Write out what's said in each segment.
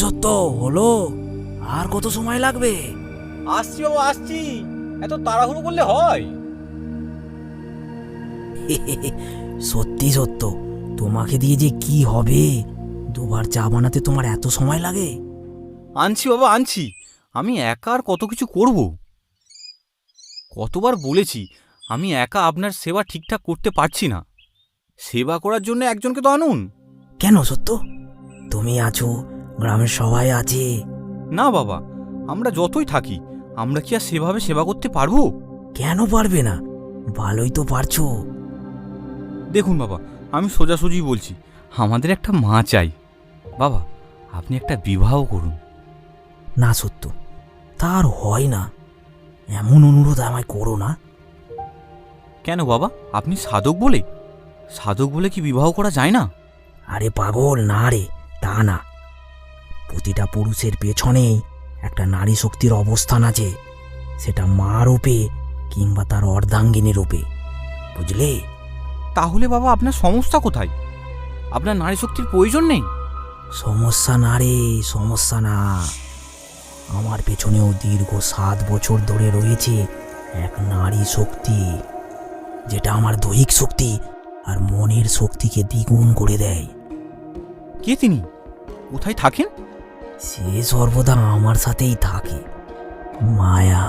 সত্য হলো? আর কত সময় লাগবে? আসছি বাবা, আসছি। এত তাড়াহুড়ো করলে হয়? সত্যি সত্য, তোমাকে দিয়ে যে কি হবে? দুবার চা বানাতে তোমার এত সময় লাগে? আনছি বাবা, আনছি। আমি একা আর কত কিছু করব? কতবার বলেছি আমি একা আপনার সেবা ঠিকঠাক করতে পারছি না। সেবা করার জন্য একজনকে তো আনুন। কেন সত্য? তুমি আছো, গ্রামের সবাই আছে। না বাবা, আমরা যতই থাকি আমরা কি আর সেভাবে সেবা করতে পারবো? কেন পারবে না? ভালোই তো পারছো। দেখুন বাবা, আমি সোজাসুজি বলছি, আমাদের একটা মা চাই। বাবা, আপনি একটা বিবাহ করুন। না সত্য, তার হয় না। এমন অনুরোধ আমায় করো না। কেন বাবা, আপনি সাধক বলে? সাধক বলে কি বিবাহ করা যায় না? আরে পাগল না রে, তা না। প্রতিটা পুরুষের পেছনেই একটা নারী শক্তির অবস্থান আছে, সেটা মা রূপে কিংবা তার অর্ধাঙ্গিনী রূপে, বুঝলে? তাহলে বাবা আপনার সমস্যা কোথায়? আপনার নারী শক্তির প্রয়োজন নেই? সমস্যা না রে, সমস্যা না। আমার পেছনেও দীর্ঘ 7 বছর ধরে রয়েছে এক নারী শক্তি, যেটা আমার দৈহিক শক্তি আর মনের শক্তিকে দ্বিগুণ করে দেয়। কে তিনি? কোথায় থাকেন? সে সর্বদা আমার সাথেই থাকে। মায়া,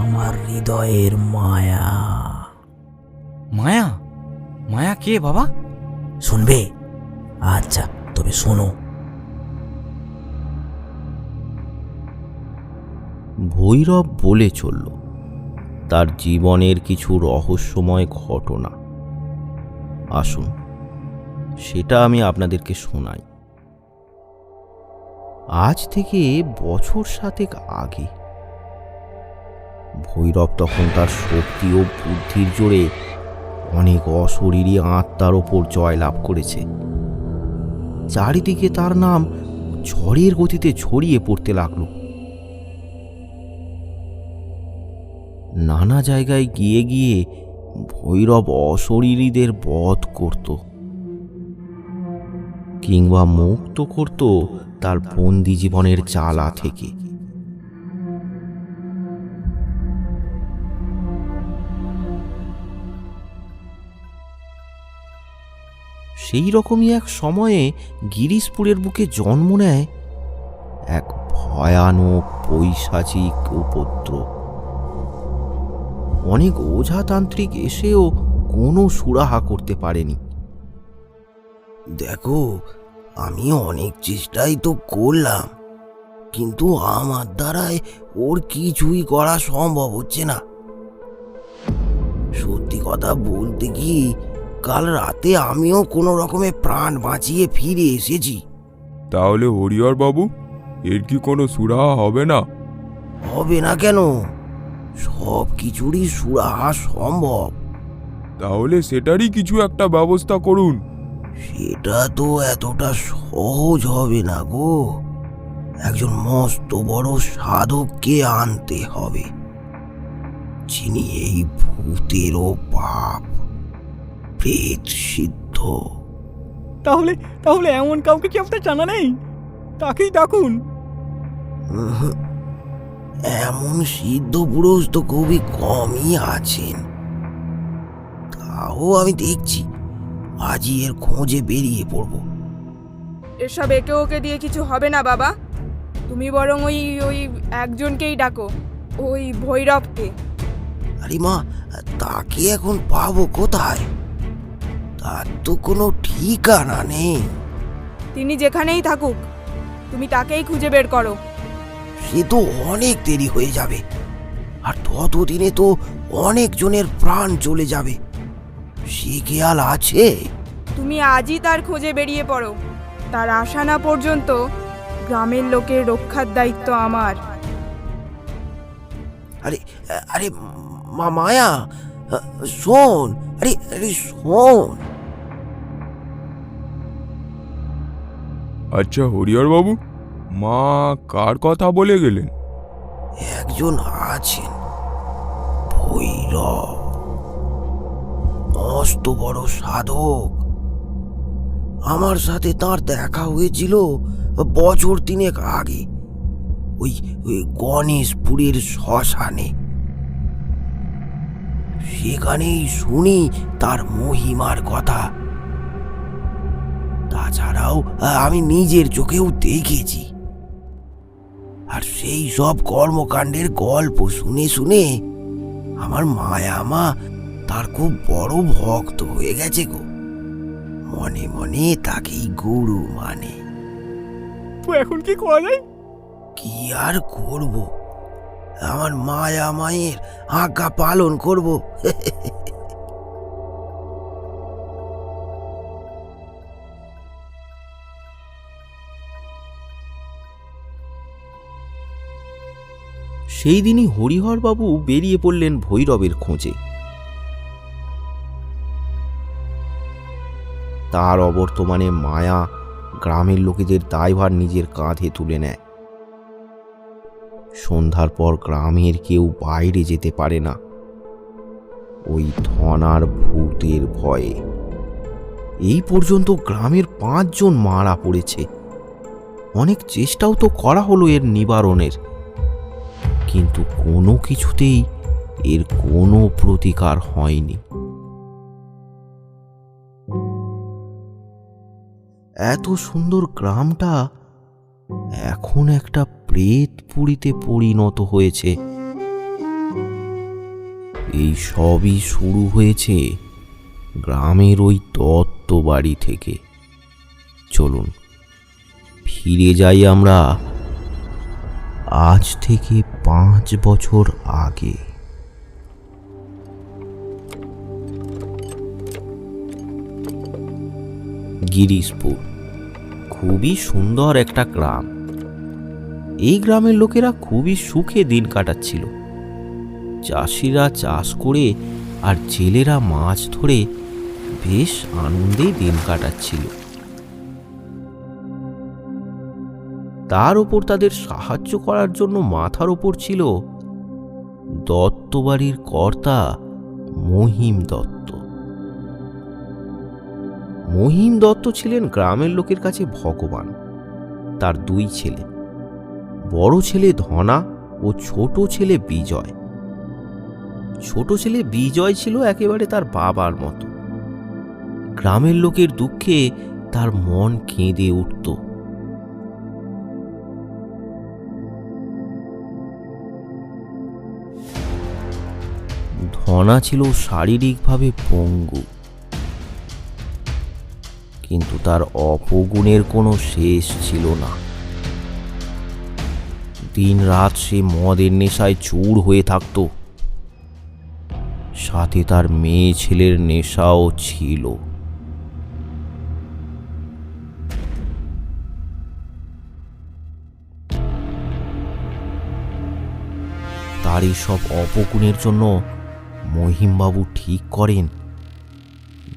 আমার হৃদয়ের মায়া। মায়া? মায়া কে বাবা? শুনবে? আচ্ছা, তবে শোনো। ভৈরব বলে চলল তার জীবনের কিছু রহস্যময় ঘটনা। আসুন, সেটা আমি আপনাদেরকে শোনাই। আজ থেকে বছর 7 আগে ভৈরব তখন তার শক্তি ও বুদ্ধির জোরে অনেক অশরীরী আত্মার ওপর জয়লাভ করেছে। চারিদিকে তার নাম ঝড়ের গতিতে ছড়িয়ে পড়তে লাগলো। নানা জায়গায় গিয়ে গিয়ে ভৈরব অশরীরীদের বধ করত কিংবা মুক্ত করত তার বন্দি জীবনের জ্বালা থেকে। সেই রকমই এক সময়ে গিরিশপুরের বুকে জন্ম নেয় এক ভয়ানক পৈশাচিক উপদ্রব। অনেক ওঝাতান্ত্রিক এসেও কোনো সুরাহা করতে পারেনি। দেখো, আমি অনেক চেষ্টাই তো করলাম, কিন্তু আমার দ্বারায় ওর কিছুই করা সম্ভব হচ্ছে না। সত্যি কথা বলতে কি, কাল রাতে আমিও কোনো রকমে প্রাণ বাঁচিয়ে ফিরে এসেছি। তাহলে হরিহর বাবু, এর কি কোনো সুরাহা হবে না? হবে না কেন? সব কিছুরই সুরাহা সম্ভব। তাহলে সেটারই কিছু একটা ব্যবস্থা করুন। সেটা তো এতটা সহজ হবে না গো। একজন মস্ত বড় সাধককে আনতে হবে, যিনি এই ভূতেরও পাপ প্রেত সিদ্ধ। তাহলে তাহলে এমন কাউকে কি আপনার জানা নেই? তাকেই ডাকুন। উহুম, এমন সিদ্ধ পুরুষ তো খুবই কমই আছেন। তাও আমি দেখছি, আজই এর খোঁজে বেরিয়ে পড়ব। এসব একে ওকে দিয়ে কিছু হবে না বাবা। তুমি বরং ওই ওই একজনকেই ডাকো, ওই ভৈরবকে। আরে মা, তাকে এখন পাবো কোথায়? তার তো কোনো ঠিকানা নেই। তিনি যেখানেই থাকুক, তুমি তাকেই খুঁজে বের করো। সে তো অনেক দেরি হয়ে যাবে, আর ততদিনে তো অনেক জনের প্রাণ চলে যাবে। সে খেয়াল আছে? তুমি আজই তার খোঁজে বেরিয়ে পড়ো। তার আসা না পর্যন্ত গ্রামের লোকের রক্ষার দায়িত্ব আমার। আরে আরে মায়া, শোন। আরে আরে শোন। আচ্ছা হরিহর বাবু, মা কার কথা বলে গেলেন? একজন আছেন, ভৈরব, মস্ত বড় সাধক। আমার সাথে তার দেখা হয়েছিল বছর তিনেক আগে ওই ওই গণেশপুরের শ্মশানে। সেখানেই শুনি তার মহিমার কথা। তাছাড়াও আমি নিজের চোখেও দেখেছি। আর সেই সব কর্মকাণ্ডের গল্প শুনে শুনে আমার মায়ামা তার খুব বড় ভক্ত হয়ে গেছে গো। মনে মনে তাকেই গুরু মানে। তো এখন কি করা যায়? কি আর করব, আমার মায়া মায়ের আজ্ঞা পালন করব। সেই দিনই হরিহরবাবু বেরিয়ে পড়লেন ভৈরবের খোঁজে। তার অবর্তমানে মায়া গ্রামের লোকেদের দায়ভার নিজের কাঁধে তুলে নেয়। সন্ধ্যার পর গ্রামের কেউ বাইরে যেতে পারে না, ওই ধনার ভূতের ভয়ে। এই পর্যন্ত গ্রামের 5 জন মারা পড়েছে। অনেক চেষ্টাও তো করা হলো এর নিবারণের, কিন্তু কোনো কিছুতেই এর কোনো প্রতিকার হয়নি। এত সুন্দর গ্রামটা এখন একটা প্রেতপুরীতে পরিণত হয়েছে। এই সবই শুরু হয়েছে গ্রামের ওই দত্ত বাড়ি থেকে। চলুন ফিরে যাই আমরা আজ থেকে 5 বছর আগে। গিরিশপুর খুবই সুন্দর একটা গ্রাম। এই গ্রামের লোকেরা খুবই সুখে দিন কাটাচ্ছিল। চাষিরা চাষ করে আর জেলেরা মাছ ধরে বেশ আনন্দে দিন কাটাচ্ছিল। তার উপর তাদের সাহায্য করার জন্য মাথার উপর ছিল দত্তবাড়ির কর্তা মহিম দত্ত। মহিম দত্ত ছিলেন গ্রামের লোকের কাছে ভগবান। তার 2 ছেলে, বড় ছেলে ধনা ও ছোট ছেলে বিজয়। ছোট ছেলে বিজয় ছিল একেবারে তার বাবার মতো। গ্রামের লোকের দুঃখে তার মন কেঁদে উঠত। ধনা ছিল শারীরিকভাবে পঙ্গু, কিন্তু তার অপগুণের কোনো শেষ ছিল না। দিন রাত সে মদের নেশায় চুর হয়ে থাকত। সাথে তার মেয়ে ছেলের নেশাও ছিল। তার এই সব অপগুণের জন্য মহিমবাবু ঠিক করেন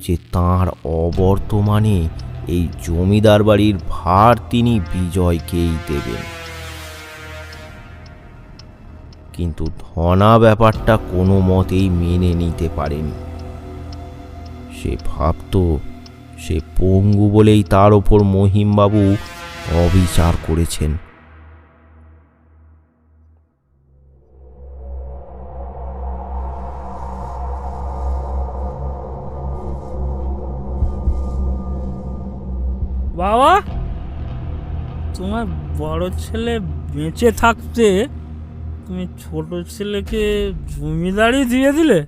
যে তাঁর অবর্তমানে এই জমিদার বাড়ির ভার তিনি বিজয়কেই দেবেন। কিন্তু ধনা ব্যাপারটা কোনো মতেই মেনে নিতে পারেনি। সে ভাবত সে পঙ্গু বলেই তার ওপর মহিমবাবু অবিচার করেছেন। বাবা, তোমার বড় ছেলে বেঁচে থাকতে তুমি ছোট ছেলেকে জমিদারি দিয়ে দিলে,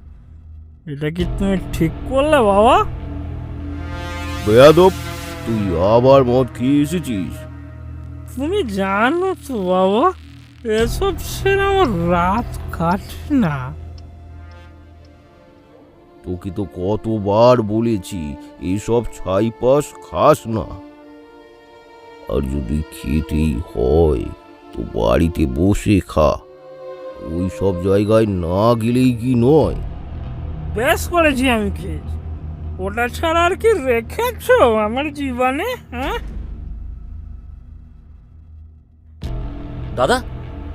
এটা কি তুমি ঠিক করলে বাবা? বেয়াদব, তুই আবার মদ খেয়ে এসেছিস? তুমি জানো তো বাবা, এসব ছেড়ে আমার রাত কাটে না। তোকে তো কতবার বলেছি এসব ছাইপাশ খাস না। আর যদি খেতেই হয় তো বাড়িতে বসে খা, ওই সব জায়গায় না গেলেই কি নয়। বেশ করেছি আমি খেয়েছি, ওটা ছাড়া আর কি রেখেছো আমার জীবনে? হ্যাঁ দাদা,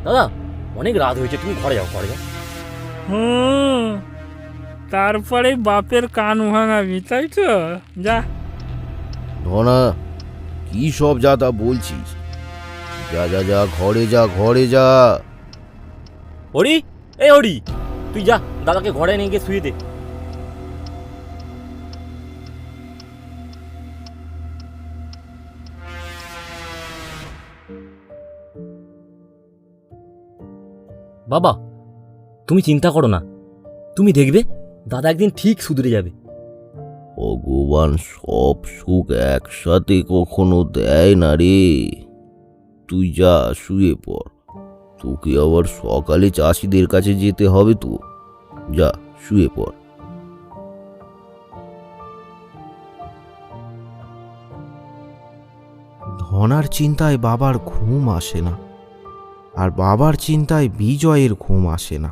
দাদা অনেক রাত হয়েছে, তুমি ঘরে যাও, ঘরে যাও। তারপরে বাপের কান ভাঙাবি, তাই তো? যা। ধনা, কি সব যা তা বলছিস? যা যা যা, ঘরে যা, ঘরে যা। হরি, এই হরি, তুই যা দাদাকে ঘরে নিয়ে গিয়ে শুয়ে দে। বাবা, তুমি চিন্তা করো না, তুমি দেখবে দাদা একদিন ঠিক সুধরে যাবে। ভগবান সব সুখ একসাথে কখনো দেয় না রে। তুই যা শুয়ে পড়, তোকে আবার সকালে চাষিদের কাছে যেতে হবে তো। যা শুয়ে পড়। ধনার চিন্তায় বাবার ঘুম আসে না, আর বাবার চিন্তায় বিজয়ের ঘুম আসে না।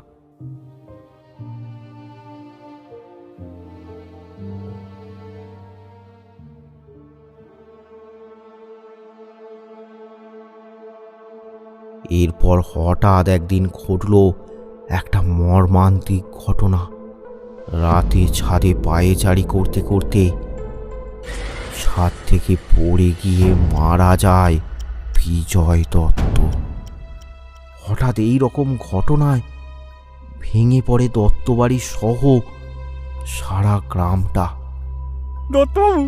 এরপর হঠাৎ একদিন ঘটল একটা মর্মান্তিক ঘটনা। রাতে ছাদে পায়চারি করতে করতে ছাদ থেকে পড়ে গিয়ে মারা যায় বিজয় দত্ত। হঠাৎ এই রকম ঘটনায় ভেঙে পড়ে দত্তবাড়ি সহ সারা গ্রামটা। দত্তবাবু,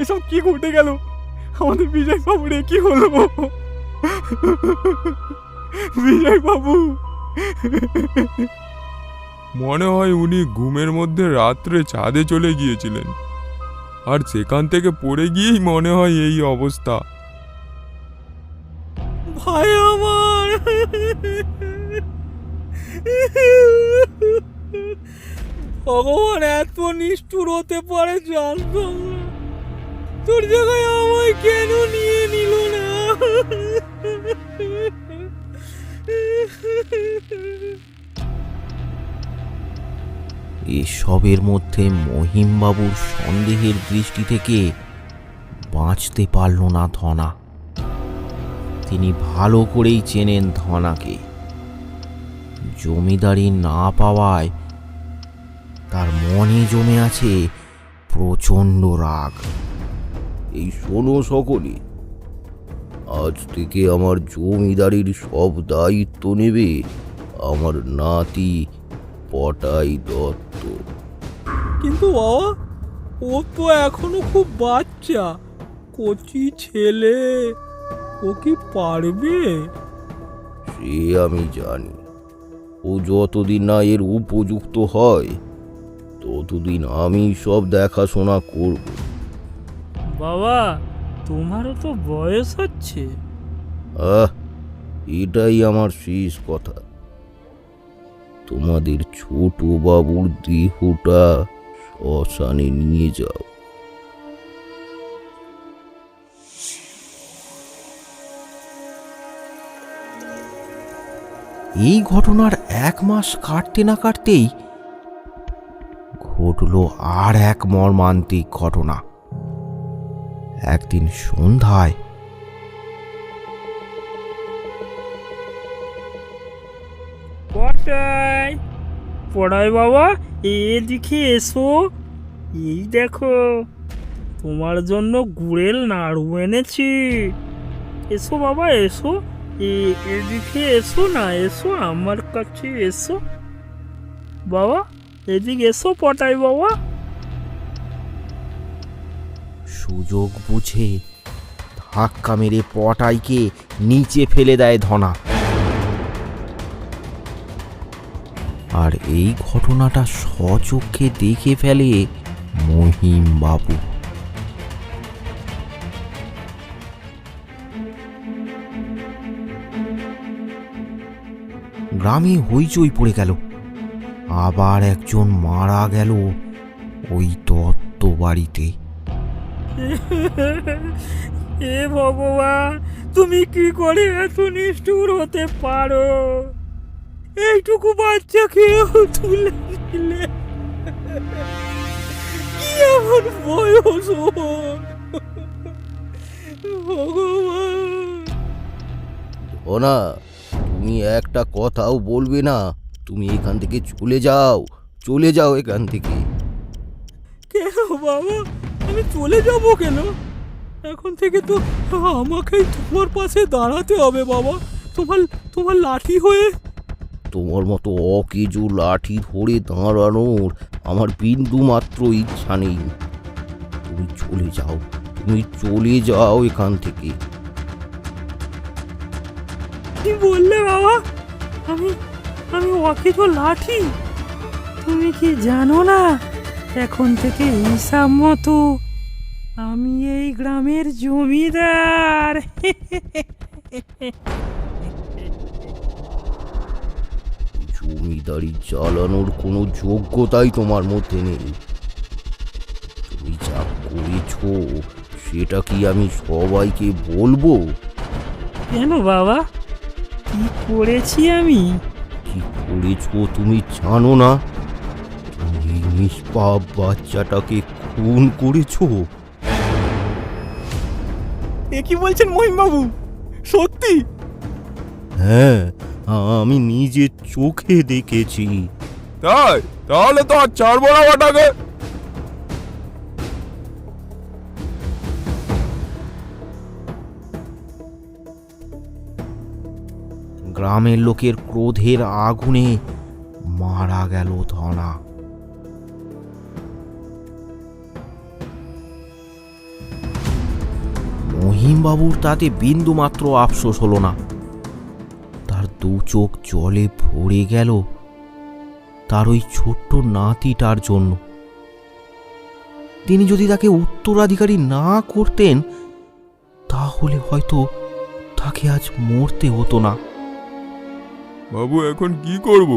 এসব কি ঘটে গেল? আমাদের বিজয় বাবুর কি হলো? বিজয় বাবু, মনে হয় উনি ঘুমের মধ্যে রাত্রে ছাদে চলে গিয়েছিলেন, আর সেখান থেকে পড়ে গিয়েই মনে হয় এই অবস্থা। ভাই আমার, ভগবান এত নিষ্ঠুর হতে পারে জানতাম না। তোর জায়গায় আমায় কেন নিয়ে নিল না? এসবের মধ্যে মহিমবাবুর সন্দেহের দৃষ্টি থেকে বাঁচতে পারল না ধনা। তিনি ভালো করেই চেনেন ধনাকে। জমিদারি না পাওয়ায় তার মনে জমে আছে প্রচণ্ড রাগ। এই শোনো সকলে, আজ থেকে আমার জমিদারির সব দায়িত্ব নেবে আমার নাতি পটাই দত্ত। কিন্তু বাবা, ও তো এখনো খুব বাচ্চা, কচি ছেলে, ও কি পারবে? সে আমি জানি। ও যতদিন না এর উপযুক্ত হয় ততদিন আমি সব দেখাশোনা করব। বাবা, তোমারও তো বয়স হচ্ছে। এটাই আমার শেষ কথা। তোমাদের ছোট বাবুর দেহটা শ্মশানে নিয়ে যাও। এই ঘটনার 1 মাস কাটতে না কাটতেই ঘটল আর এক মর্মান্তিক ঘটনা। একদিন সন্ধ্যায় পড়াই বাবা, এদিকে এসো। এই দেখো, তোমার জন্য গুড়ের নাড়ু এনেছি। এসো বাবা, এসো। এদিকে এসো না, এসো আমার কাছে এসো বাবা, এদিকে এসো পটাই বাবা। সুযোগ বুঝে ধাক্কা মেরে পটাইকে নিচে ফেলে দেয় ধনা। আর এই ঘটনাটা স্বচক্ষে দেখে ফেলে মহিম বাবু। গ্রামে হইচই পড়ে গেল। আবার একজন মারা গেল ওই দত্ত বাড়িতে। হে ভগবান, তুমি কি করে এত নিষ্ঠুর হতে পারো? এইটুকু বাচ্চাকেও তুলে নিলে, কি এমন বয়স ওর? ভগবান। ধনা, তুমি একটা কথাও বলবে না। তুমি এখান থেকে চলে যাও, চলে যাও এখান থেকে। কেন বাবা, আমি চলে যাব কেন? এখন থেকে তো আমাকেই তোমার পাশে দাঁড়াতে হবে বাবা, তোমার তোমার লাঠি হয়ে। তোমার মতো অকেজো লাঠি ধরে দাঁড়ানোর আমার বিন্দু মাত্র ইচ্ছা নেই। তুমি চলে যাও, তুমি চলে যাও এখান থেকে। কি বললে বাবা? আমি আমি অকেজো লাঠি? তুমি কি জানো না এখন থেকে হিসাব মতো আমি এই গ্রামের জমিদার। জমিদারি চালানোর কোনো যোগ্যতাই তোমার মধ্যে নেই। তুমি যা করেছো সেটা কি আমি সবাইকে বলবো? কেন বাবা, কি করেছি আমি? কি করেছো তুমি জানো না? তুমি এই নিষ্পাপ বাচ্চাটাকে খুন করেছো। এ কি বলছেন মহিমবাবু? সত্যি? হ্যাঁ, আমি নিজের চোখে দেখেছি। তাই? তাহলে তো আর ছাড়বো না ওটাকে। গ্রামের লোকের ক্রোধের আগুনে মারা গেল ধনা। মহিমবাবুর তাতে বিন্দু মাত্র আফসোস হলো না। তার দু চোখ জলে ভরে গেল তার ওই ছোট্ট নাতিটার জন্য। তিনি যদি তাকে উত্তরাধিকারী না করতেন তাহলে হয়তো তাকে আজ মরতে হতো না। বাবু, এখন কি করব?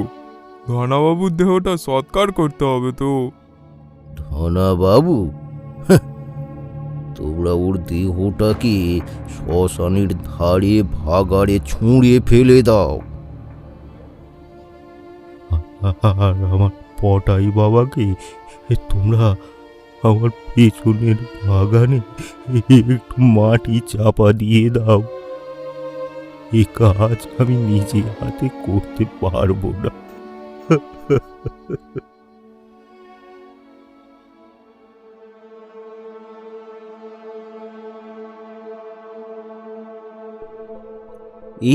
ধনাবাবুর দেহটা সৎকার করতে হবে তো। ধনাবাবু? তোমরা ওর দেহটাকে শ্মশানের ধারে ভাগাড়ে ছুঁড়ে ফেলে দাও। আর আমার পটাই বাবাকে তোমরা আমার পেছনের বাগানে একটু মাটি চাপা দিয়ে দাও। এ কাজ আমি নিজে হাতে করতে পারবো না।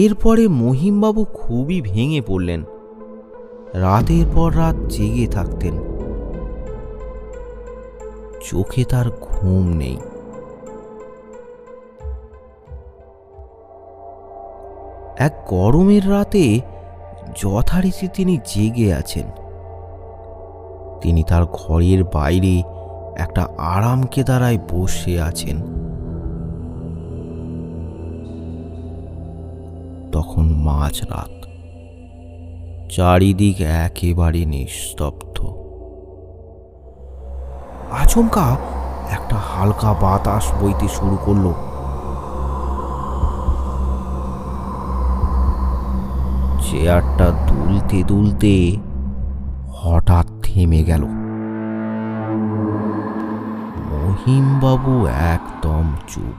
এরপরে মহিমবাবু খুবই ভেঙে পড়লেন। রাতের পর রাত জেগে থাকতেন। চোখে তার ঘুম নেই। এক গরমের রাতে যথারীতি তিনি জেগে আছেন। তিনি তার ঘরের বাইরে একটা আরাম কেদারায় বসে আছেন। তখন মাঝরাত, চারিদিক একেবারে নিস্তব্ধ। আচমকা একটা হালকা বাতাস বইতে শুরু করলো। চেয়ারটা দুলতে দুলতে হঠাৎ থেমে গেল। মহিমবাবু একদম চুপ।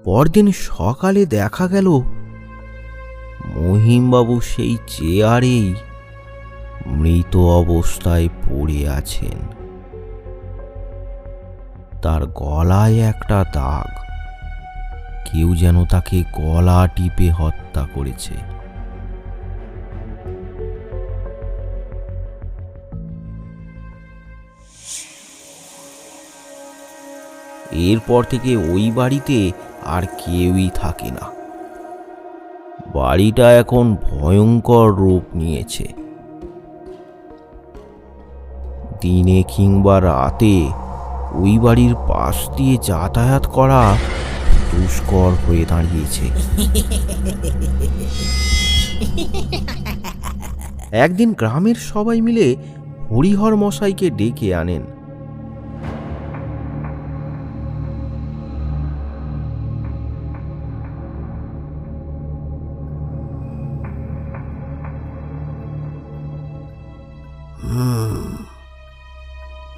পরদিন সকালে দেখা গেল মহিমবাবু সেই চেয়ারেই মৃত অবস্থায় পড়ে আছেন। তার গলায় একটা দাগ, কেউ যেন তাকে গলা টিপে হত্যা করেছে। এরপর থেকে ওই বাড়িতে আর কেউই থাকে না। বাড়িটা এখন ভয়ঙ্কর রূপ নিয়েছে। দিনে কিংবা রাতে ওই বাড়ির পাশ দিয়ে যাতায়াত করা দুষ্কর হয়ে দাঁড়িয়েছে। একদিন গ্রামের সবাই মিলে হরিহর মশাইকে ডেকে আনেন।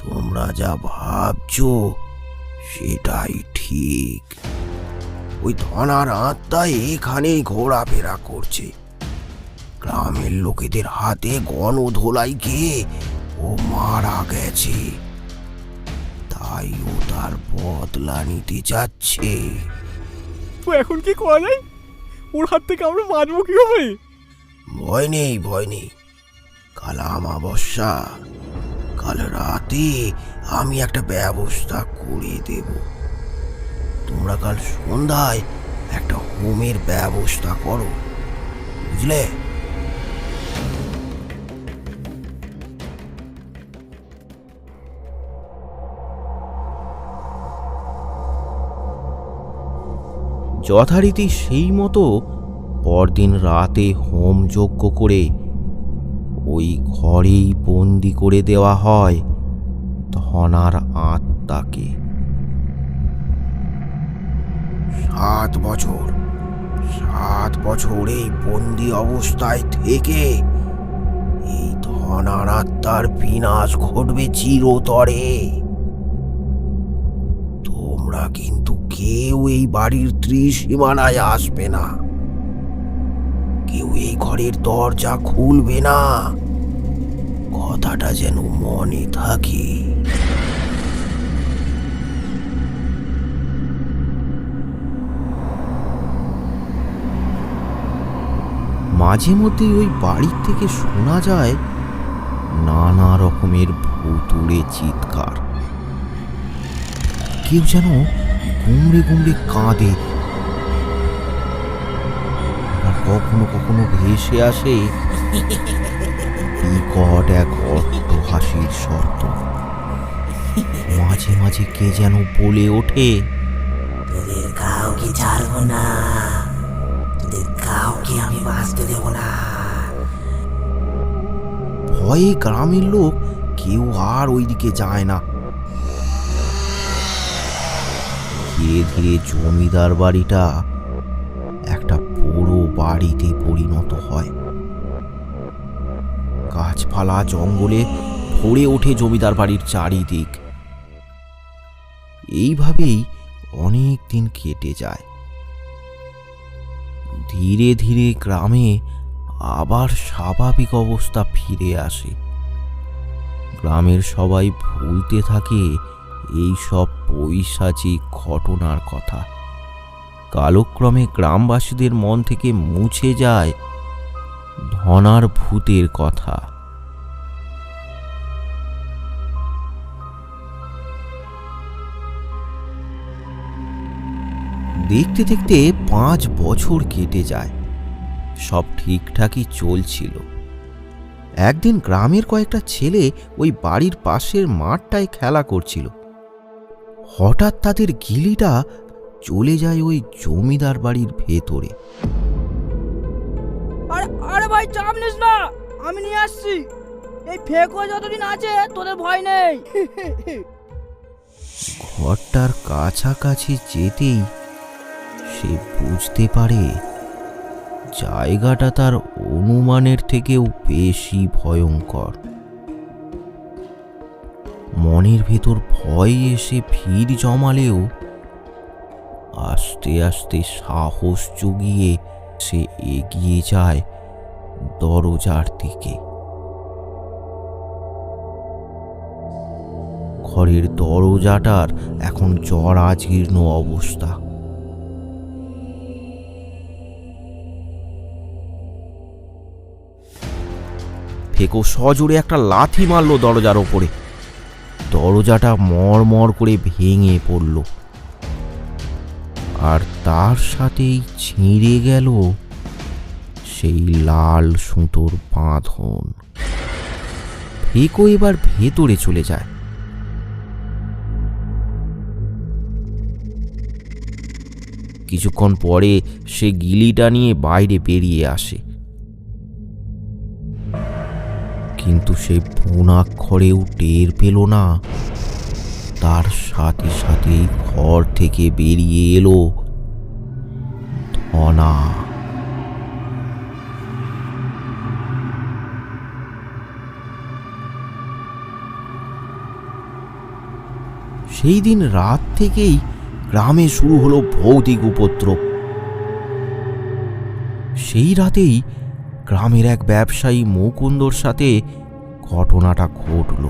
তোমরা যা ভাবছো সেটাই ঠিক। ওই ধনার আত্মা এখানেই ঘোরাফেরা করছে। গ্রামের লোকেদের হাতে গণধোলাই খেয়ে ও মারা গেছে, তাই ও তার বদলা নিতে যাচ্ছে। তো এখন কি করা যায়? ওর হাত থেকে আমরা বাঁচবো কিভাবে? ভয় নেই, ভয় নেই। কাল অমাবস্যা, কাল রাতে আমি একটা ব্যবস্থা করে দেব। তোমরা কাল সন্ধ্যায় একটা হোমের ব্যবস্থা করো, বুঝলে? যথারীতি সেই মতো পরদিন রাতে হোমযজ্ঞ করে ওই ঘরেই বন্দি করে দেওয়া হয় ধনার আত্মাকে। 7 বছর এই বন্দি অবস্থায় থেকে এই ধনার আত্মার বিনাশ ঘটবে চিরতরে। তোমরা কিন্তু কেউ এই বাড়ির ত্রিসীমানায় আসবে না, কেউ এই ঘরের দরজা খুলবে না, কথাটা যেন মনে থাকে। মাঝে মধ্যে ওই বাড়ির থেকে শোনা যায় নানা রকমের ভুতুড়ে চিৎকার। কেউ যেন গুমড়ে গুমড়ে কাঁদে, আবার কখনো কখনো ভেসে আসে বিকট এক অট্ট হাসির শব্দ। মাঝে মাঝে কে যেন বলে ওঠে, তোদের কাউকে ছাড়বো না, তোদের কাউকে আমি বাঁচতে দেব না। ভয়ে গ্রামের লোক কেউ আর ওইদিকে যায় না। ধীরে ধীরে জমিদার বাড়িটা একটা পুরো বাড়িতে পরিণত হয়। গাছপালা জঙ্গলে ভরে ওঠে জমিদার বাড়ির চারিদিক। এইভাবেই অনেক দিন কেটে যায়। ধীরে ধীরে গ্রামে আবার স্বাভাবিক অবস্থা ফিরে আসে। গ্রামের সবাই ভুলতে থাকে এই সব পৈশাচিক ঘটনার কথা। কালক্রমে গ্রামবাসীদের মন থেকে মুছে যায় ধনার ভূতের কথা। দেখতে দেখতে 5 বছর কেটে যায়। সব ঠিকঠাকই চলছিল। একদিন গ্রামের কয়েকটা ছেলে ওই বাড়ির পাশের মাঠটায় খেলা করছিল। হঠাৎ তাদের গিলিটা চলে যায় ওই জমিদার বাড়ির ভেতরে। আরে ভাই, চাপ নিস না, আমি নিয়ে আসছি। এই ফেকো যতদিন আছে তোদের ভয় নেই। ঘরটার কাছাকাছি যেতেই সে বুঝতে পারে জায়গাটা তার অনুমানের থেকেও বেশি ভয়ঙ্কর। মনের ভেতর ভয় এসে ভিড় জমালেও আস্তে আস্তে সাহস জুগিয়ে সে এগিয়ে যায় দরজার দিকে। ঘরের দরজাটার এখন জরাজীর্ণ অবস্থা। ফেকো সজোরে একটা লাথি মারল দরজার ওপরে। দরজাটা মড়মড় করে ভেঙে পড়ল, আর তার সাথেই ছিঁড়ে গেল সেই লাল সুতোর বাঁধন। ফেকো এবার ভেতরে চলে যায়। কিছুক্ষণ পরে সে গিলিটা নিয়ে বাইরে বেরিয়ে আসে, কিন্তু সে ভুনাক্ষরেও টের পেল না তার সাথে সাথেই ঘর থেকে বেরিয়ে এলো ধনা। সেই দিন রাত থেকেই গ্রামে শুরু হলো ভৌতিক উপদ্রব। সেই রাতেই গ্রামের এক ব্যবসায়ী মুকুন্দর সাথে ঘটনাটা ঘটল।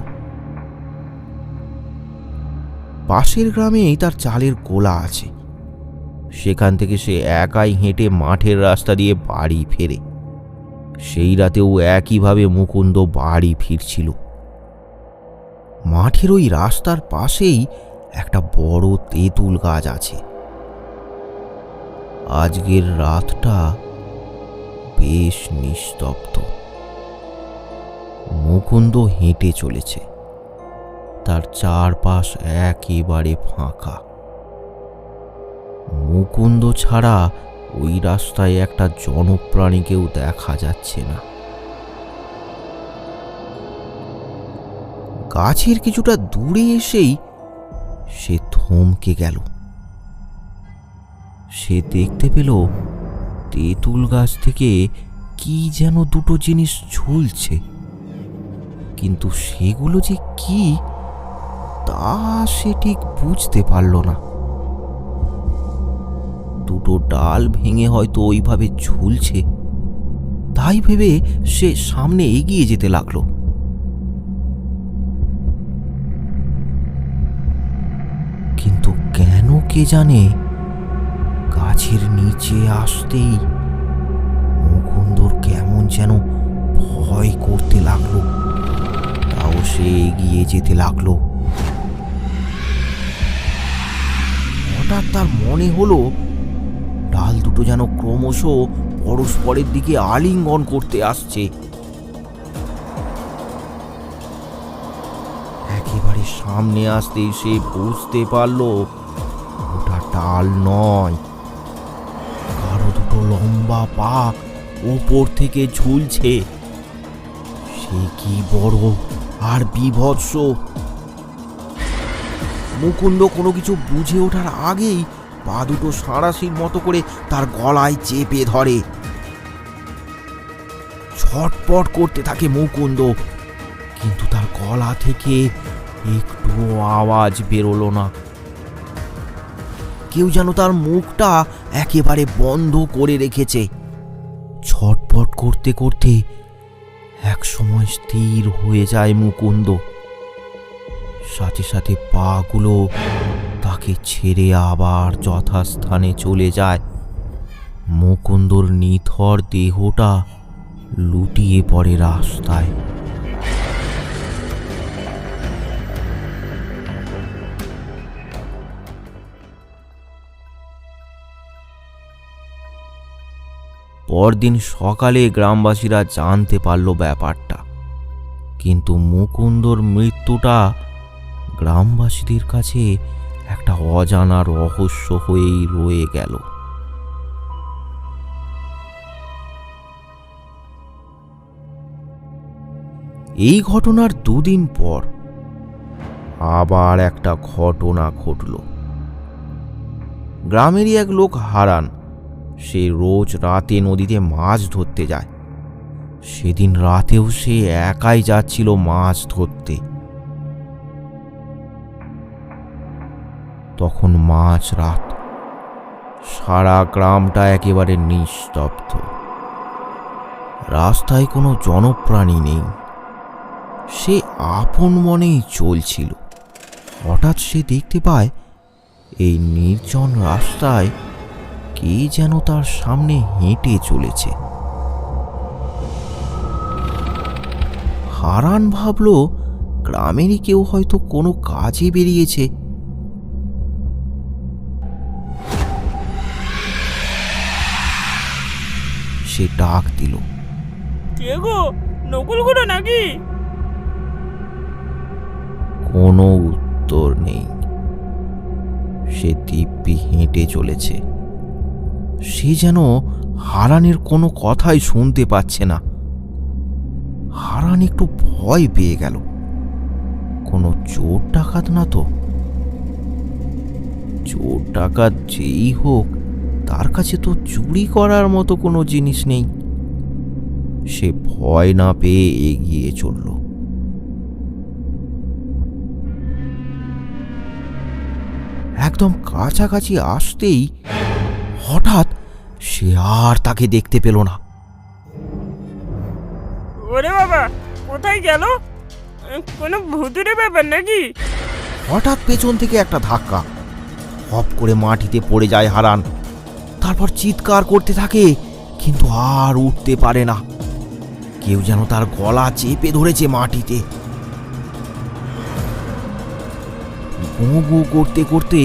পাশের গ্রামেই তার চালের গোলা আছে, সেখান থেকে সে একাই হেঁটে মাঠের রাস্তা দিয়ে বাড়ি ফেরে। সেই রাতেও একইভাবে মুকুন্দ বাড়ি ফিরছিল। মাঠের ওই রাস্তার পাশেই একটা বড় তেঁতুল গাছ আছে। আজকের রাতটা বেশ নিস্তব্ধ। মুকুন্দ হেঁটে চলেছে, তার চারপাশ একেবারে ফাঁকা। মুকুন্দ ছাড়া ওই রাস্তায় একটা জনপ্রাণীকেও দেখা যাচ্ছে না। গাছের কিছুটা দূরে এসেই সে থমকে গেল। সে দেখতে পেল তেঁতুল গাছ থেকে কি যেন দুটো জিনিস ঝুলছে, কিন্তু সেগুলো যে কি তা সে ঠিক বুঝতে পারল না। দুটো ডাল ভেঙে হয়তো ওইভাবে ঝুলছে, তাই ভেবে সে সামনে এগিয়ে যেতে লাগলো। কিন্তু কেন কে জানে গাছের নিচে আসতেই মুকুন্দর কেমন যেন ভয় করতে লাগলো। তাও সে এগিয়ে যেতে লাগলো। হঠাৎ তার মনে হলো ডাল দুটো যেন ক্রমশ পরস্পরের দিকে আলিঙ্গন করতে আসছে। একেবারে সামনে আসতেই সে বুঝতে পারল ওটা ডাল নয়, কারো দুটো লম্বা পা ওপর থেকে ঝুলছে। সে কি বড় আর বীভৎস! মুকুন্দ কোনো কিছু বুঝে ওঠার আগেই পা দুটো সাঁড়াশির মতো করে তার গলায় চেপে ধরে। ছটপট করতে থাকে মুকুন্দ, কিন্তু তার গলা থেকে একটু আওয়াজ বেরোলো না। কেউ যেন তার মুখটা একেবারে বন্ধ করে রেখেছে। ছটপট করতে করতে এক সময় স্থির হয়ে যায় মুকুন্দ। সাথে সাথে পাগুলো তাকে ছেড়ে আবার যথাস্থানে চলে যায়। মুকুন্দর নিথর দেহটা লুটিয়ে পড়ে রাস্তায়। পরদিন সকালে গ্রামবাসীরা জানতে পারল ব্যাপারটা, কিন্তু মুকুন্দর মৃত্যুটা গ্রামবাসীদের কাছে একটা অজানা রহস্য হয়েই রয়ে গেল। এই ঘটনার দুদিন পর আবার একটা ঘটনা ঘটল। গ্রামেরই এক লোক হারান, সে রোজ রাতে নদীতে মাছ ধরতে যায়। সেদিন রাতেও সে একাই যাচ্ছিল মাছ ধরতে। তখন মাঝ রাত, সারা গ্রামটা একেবারে নিস্তব্ধ। রাস্তায় কোনো জনপ্রাণী নেই। সে আপন মনেই চলছিল। হঠাৎ সে দেখতে পায় এই নির্জন রাস্তায় কে যেন তার সামনে হেঁটে চলেছে। হারান ভাবল গ্রামেরই কেউ হয়তো কোনো কাজে বেরিয়েছে। সে ডাক দিল, কে গো, নকুলগুলো নাকি? কোনো উত্তর নেই। সে দিব্যি হেঁটে চলেছে। সে যেন হারানের কোনো কথাই শুনতে পাচ্ছে না। হারান একটু ভয় পেয়ে গেল। কোনো চোর ডাকাত না তো? চোর ডাকাত যেই হোক, তার কাছে তো চুরি করার মতো কোনো জিনিস নেই। সে ভয় না পেয়ে এগিয়ে চলল। একদম কাছাকাছি আসতেই হঠাৎ সে আর তাকে দেখতে পেল না। ওরে বাবা, কোথায় গেল? কোনো ভুতুরে ব্যাপার নাকি? হঠাৎ পেছন থেকে একটা ধাক্কা, হপ করে মাটিতে পড়ে যায় হারান। তারপর চিৎকার করতে থাকে, কিন্তু আর উঠতে পারে না। কেউ যেন তার গলা চেপে ধরেছে মাটিতে। গু গু করতে করতে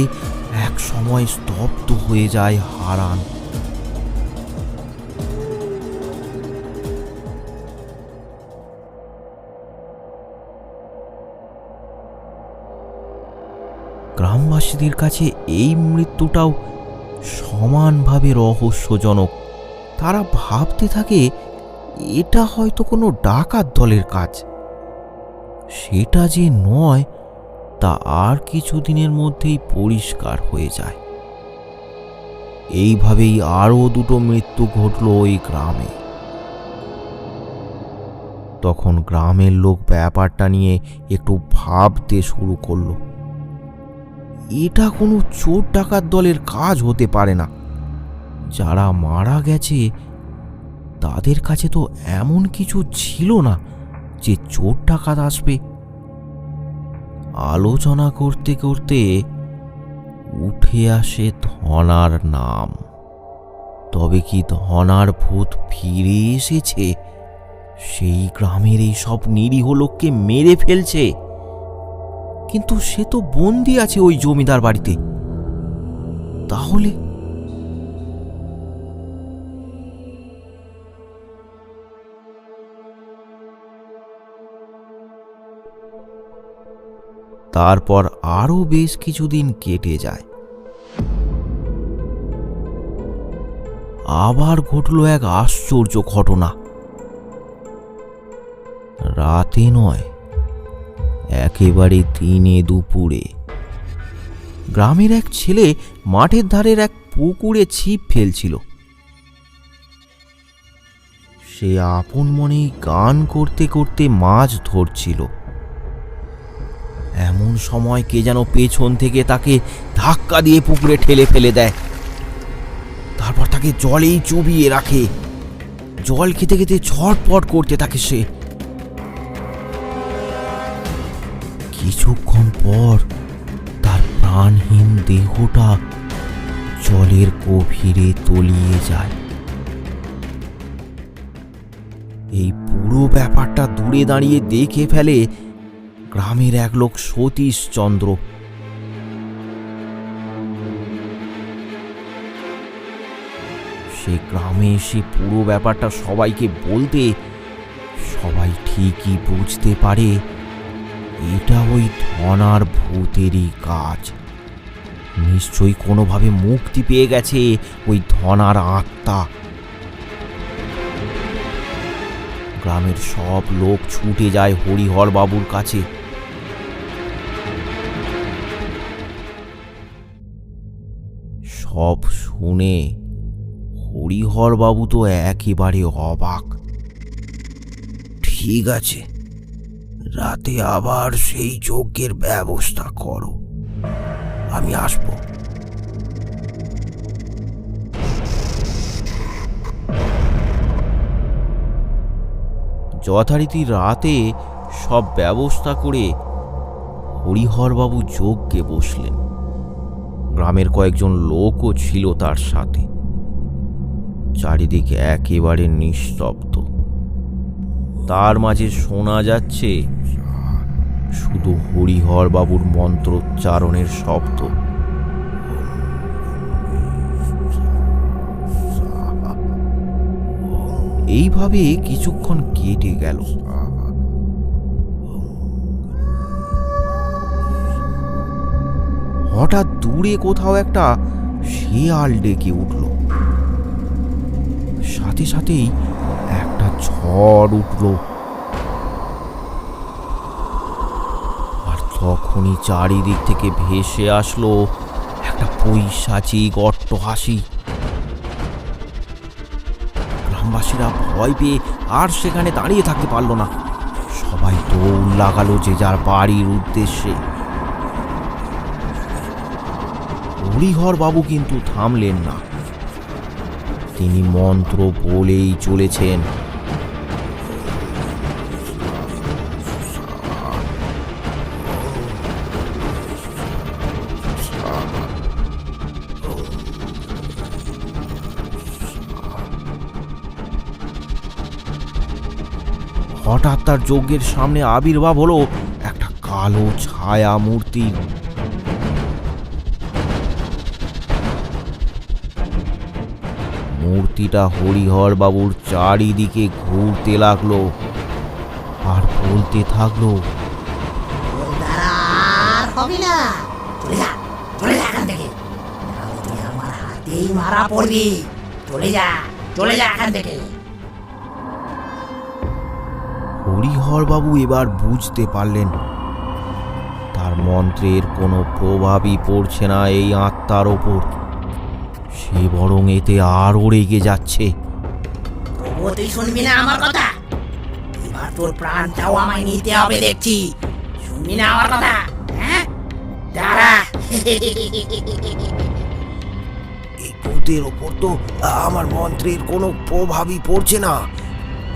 এক সময় স্তব্ধ হয়ে যায় হারান। গ্রামবাসীদের কাছে এই মৃত্যুটাও সমানভাবে রহস্যজনক। তারা ভাবতে থাকে এটা হয়তো কোনো ডাকাত দলের কাজ। সেটা যে নয় তা আর কিছুদিনের মধ্যেই পরিষ্কার হয়ে যায়। এইভাবেই আরও দুটো মৃত্যু ঘটল ওই গ্রামে। তখন গ্রামের লোক ব্যাপারটা নিয়ে একটু ভাবতে শুরু করলো। এটা কোনো চোর ডাকাত দলের কাজ হতে পারে না। যারা মারা গেছে তাদের কাছে তো এমন কিছু ছিল না যে চোর ডাকাত আসবে। আলোচনা করতে করতে উঠে আসে ধনার নাম। তবে কি ধনার ভূত ফিরে এসেছে? সেই গ্রামের এই সব নিরীহ লোককে মেরে ফেলছে, কিন্তু সে তো বন্দি আছে ওই জমিদার বাড়িতে। তাহলে তারপর আরো বেশ কিছুদিন কেটে যায়। আবার ঘটল এক আশ্চর্য ঘটনা। রাতে নয়, একেবারে দিনে দুপুরে গ্রামের এক ছেলে মাঠের ধারের এক পুকুরে ছিপ ফেলছিল। সে আপন মনেই গান করতে করতে মাছ ধরছিল। এমন সময় কে যেন পেছন থেকে তাকে ধাক্কা দিয়ে পুকুরে ঠেলে ফেলে দেয়। তারপর তাকে জলেই চুবিয়ে রাখে। জল খেতে খেতে ছটপট করতে থাকে সে। কিছুক্ষণ পর তার প্রাণহীন দেহটা জলের গভীরে তলিয়ে যায়। এই পুরো ব্যাপারটা দূরে দাঁড়িয়ে দেখে ফেলে গ্রামের এক লোক সতীশ চন্দ্র। সে গ্রামে এসে পুরো ব্যাপারটা সবাইকে বলতে সবাই ঠিকই বুঝতে পারে এটা ওই ধনার ভূতেরই কাজ। নিশ্চয়ই কোনোভাবে মুক্তি পেয়ে গেছে ওই ধনার আত্মা। গ্রামের সব লোক ছুটে যায় হরিহর বাবুর কাছে। সব শুনে হরিহর বাবু তো একেবারে অবাক। ঠিক আছে, রাতে আবার সেই যজ্ঞের ব্যবস্থা করো, আমি আসবো। যথারীতি রাতে সব ব্যবস্থা করে হরিহরবাবু যজ্ঞে বসলেন। গ্রামের কয়েকজন লোকও ছিল তার সাথে। চারিদিকে একেবারে নিস্তব্ধ। তার মাঝে শোনা যাচ্ছে শুধু হরিহরবাবুর মন্ত্রোচ্চারণের শব্দ। এইভাবে কিছুক্ষণ কেটে গেল। হঠাৎ দূরে কোথাও একটা শেয়াল ডেকে উঠল। সাথে সাথেই একটা ঝড় উঠল। আর তখনই চারিদিক থেকে ভেসে আসলো একটা পৈশাচিক অট্টহাসি। গ্রামবাসীরা ভয় পেয়ে আর সেখানে দাঁড়িয়ে থাকতে পারল না। সবাই দৌড় লাগালো যে যার বাড়ির উদ্দেশ্যে। হরিহর বাবু কিন্তু থামলেন না। তিনি মন্ত্র বলেই চলেছেন। হঠাৎ তার যজ্ঞের সামনে আবির্ভাব হলো একটা কালো ছায়া মূর্তি। মূর্তিটা হরিহর বাবুর চারিদিকে ঘুরতে লাগলো আর বলতে থাকলো, আর হবে না, চলে যা, চলে যা এখান থেকে, নাহলে তুই আমার হাতেই মারা পড়বি। চলে যা, চলে যা এখান থেকে। হরিহর বাবু এবার বুঝতে পারলেন তার মন্ত্রের কোনো প্রভাবই পড়ছে না এই আত্মার ওপর। সে বরং এতে আরও রেগে যাচ্ছে। তবুও তুই শুনবি না আমার কথা? এবার তোর প্রাণটাও আমায় নিতে হবে দেখছি। শুনবি না আমার কথা? হ্যাঁ, দাঁড়া। এই ভূতের ওপর তো আমার মন্ত্রের কোনো প্রভাবই পড়ছে না।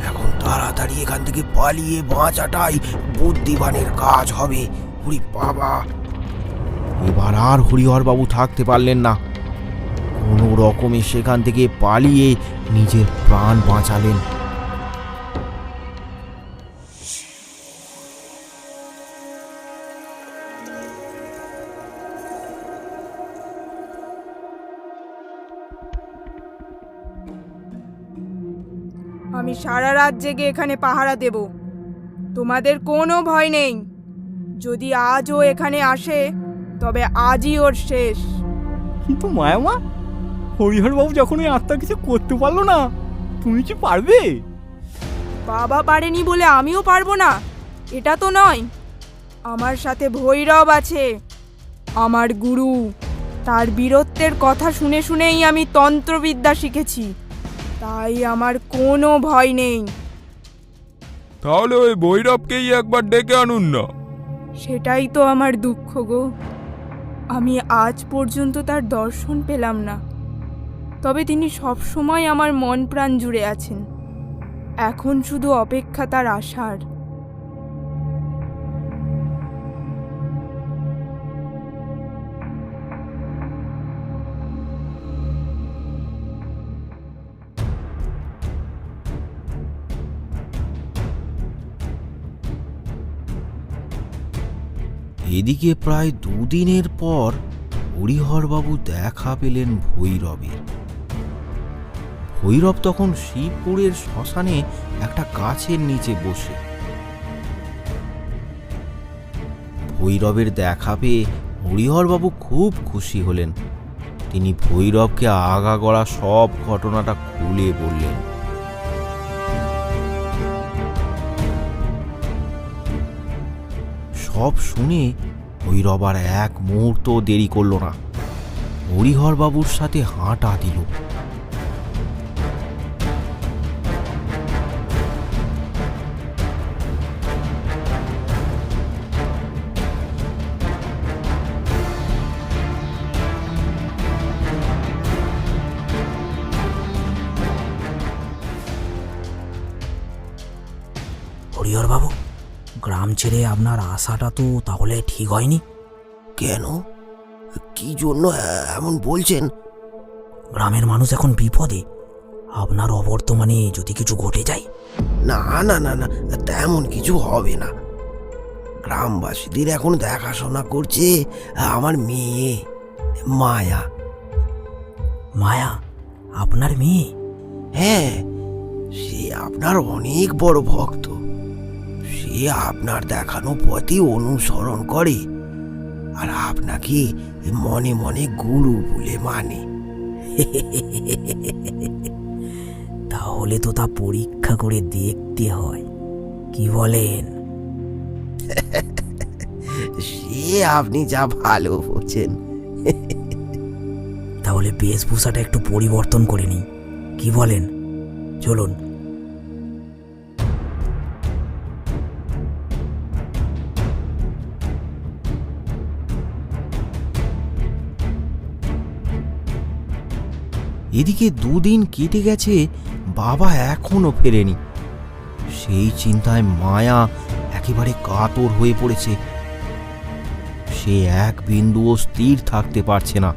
এখন তাড়াতাড়ি এখান থেকে পালিয়ে বাঁচাটাই বুদ্ধিমানের কাজ হবে। ওরে বাবা! এবার আর হরিহর বাবু থাকতে পারলেন না। কোনো রকমে সেখান থেকে পালিয়ে নিজের প্রাণ বাঁচালেন। আমি সারা রাত জেগে এখানে পাহারা দেব। তোমাদের কোনো ভয় নেই। যদি আজও এখানে আসে তবে আজই ওর শেষ। কিন্তু মায়ামা, হরিহরবাবু যখন ওই আত্মা কিছু করতে পারলো না, তুমি কি পারবে? বাবা পারেনি বলে আমিও পারবো না এটা তো নয়। আমার সাথে ভৈরব আছে, আমার গুরু। তার বীরত্বের কথা শুনে শুনেই আমি তন্ত্রবিদ্যা শিখেছি, তাই আমার কোনো ভয় নেই। তাহলে ওই ভৈরবকেই একবার ডেকে আনুন না। সেটাই তো আমার দুঃখ গো। আমি আজ পর্যন্ত তার দর্শন পেলাম না, তবে তিনি সবসময় আমার মন প্রাণ জুড়ে আছেন। এখন শুধু অপেক্ষা তার আসার। এদিকে প্রায় দুদিনের পর হরিহরবাবু দেখা পেলেন ভৈরবের। ভৈরব তখন শিবপুরের শ্মশানে একটা গাছের নিচে বসে। ভৈরবের দেখা পেয়ে হরিহরবাবু খুব খুশি হলেন। তিনি ভৈরবকে আগাগোড়া সব ঘটনাটা খুলে বললেন। সব শুনে ভৈরব আর এক মুহূর্ত দেরি করল না, হরিহরবাবুর সাথে হাঁটা দিল। হরিহরবাবু, গ্রাম ছেড়ে আপনার আসাটা তো তাহলে ঠিক হয়নি? কেন? কি জন্য এমন বলছেন? গ্রামের মানুষ এখন বিপদে। আপনার অবর্তমানে যদি কিছু ঘটে যায়। না না না না, তেমন কিছু হবে না। গ্রামবাসীদের এখন দেখাশোনা করছে আমার মেয়ে মায়া। মায়া আপনার মেয়ে? হ্যাঁ, সে আপনার অনেক বড় ভক্ত। সে আপনার দেখানো পথে অনুসরণ করে আর আপনাকে মনে মনে গুরু বলে মানে। তাহলে তো তা পরীক্ষা করে দেখতে হয়, কি বলেন? সে আপনি যা ভালো বোঝেন। তাহলে বেশভূষাটা একটু পরিবর্তন করে নিই, কি বলেন? চলুন। এদিকে দুদিন কেটে গেছে, বাবা এখনো ফেরেনি। সেই চিন্তায় মায়া একেবারে কাতর হয়ে পড়েছে। সে এক বিন্দুও স্থির থাকতে পারছে না।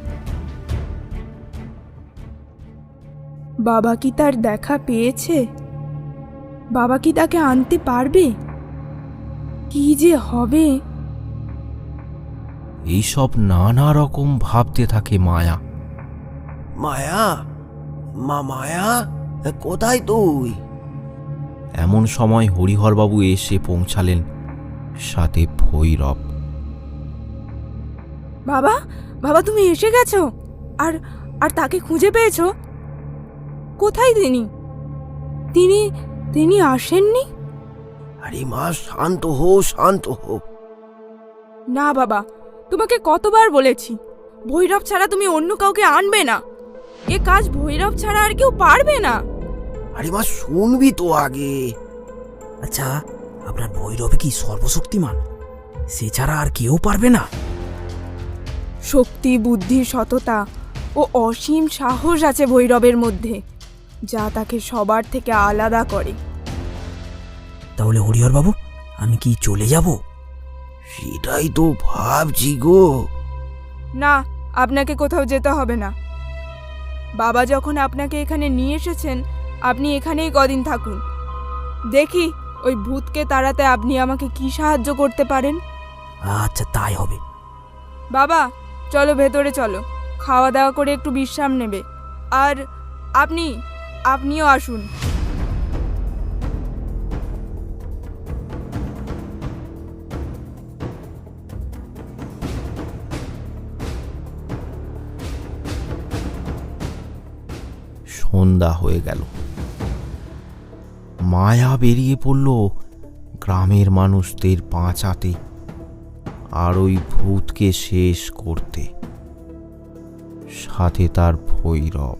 বাবা কি তার দেখা পেয়েছে? বাবা কি তাকে আনতে পারবে? কি যে হবে? এইসব নানা রকম ভাবতে থাকে মায়া। মায়া, মায়া, কোথায় তুই? এমন সময় হরিহরবাবু এসে পৌঁছালেন, সাথে ভৈরব। বাবা, বাবা তুমি এসে গেছো? আর আর তাকে খুঁজে পেয়েছো? কোথায় তিনি? তিনি তিনি আসেননি? আরে মা, শান্ত হো, শান্ত হো। না বাবা, তোমাকে কতবার বলেছি ভৈরব ছাড়া তুমি অন্য কাউকে আনবে না। এ কাজ ভৈরব ছাড়া আর কেউ পারবে না। আরে মা, শুনবি তো আগে। আচ্ছা, আপনার ভৈরবে কি সর্বশক্তিমান? সে ছাড়া আর কেউ পারবে না? শক্তি, বুদ্ধি, সততা ও অসীম সাহস আছে ভৈরবের মধ্যে, যা তাকে সবার থেকে আলাদা করে। তাহলে হরিহরবাবু, আমি কি চলে যাব? সেটাই তো ভাবছি গো। না, আপনাকে কোথাও যেতে হবে না। বাবা যখন আপনাকে এখানে নিয়ে এসেছেন, আপনি এখানেই কদিন থাকুন। দেখি ওই ভূতকে তাড়াতে আপনি আমাকে কি সাহায্য করতে পারেন। আচ্ছা, তাই হবে। বাবা চলো, ভেতরে চলো, খাওয়া দাওয়া করে একটু বিশ্রাম নেবে। আর আপনিও আসুন। সন্ধ্যা হয়ে গেল। মায়া বেরিয়ে পড়ল গ্রামের মানুষদের বাঁচাতে আর ওই ভূতকে শেষ করতে, সাথে তার ভৈরব।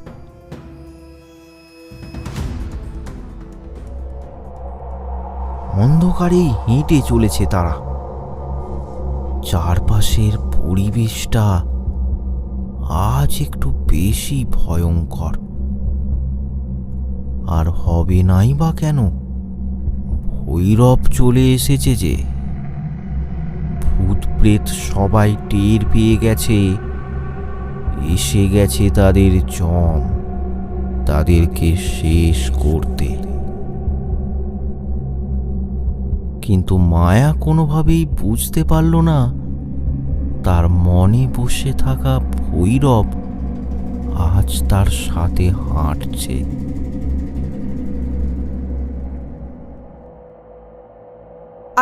অন্ধকারেই হেঁটে চলেছে তারা। চারপাশের পরিবেশটা আজ একটু বেশি ভয়ঙ্কর। আর হবে নাই বা কেন? ভৈরব চলে এসেছে যে। ভূত প্রেত সবাই টের পেয়ে গেছে, এসে গেছে তাদের জম, তাদেরকে শেষ করতে। কিন্তু মায়া কোনোভাবেই বুঝতে পারল না তার মনে বসে থাকা ভৈরব আজ তার সাথে হাঁটছে।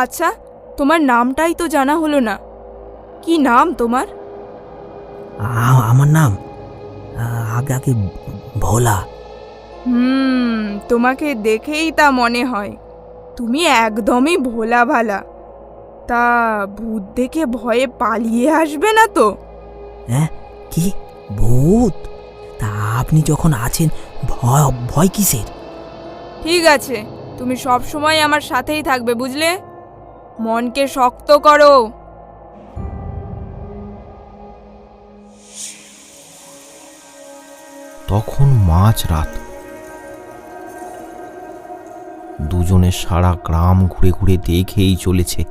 আচ্ছা, তোমার নামটাই তো জানা হলো না। কি নাম তোমার? আমার নাম আগে ভোলা। তোমাকে দেখেই তা মনে হয়। তুমি একদমই ভোলা ভালা। তা ভূত দেখে ভয়ে পালিয়ে আসবে না তো? হ্যাঁ, কি ভূত? তা আপনি যখন আছেন, ভয় কিসের? ঠিক আছে, তুমি সব সময় আমার সাথেই থাকবে, বুঝলে? মনকে শক্ত করো। তখন মাঝরাত। দুজনে সারা গ্রাম ঘুরে ঘুরে দেখেই চলেছে।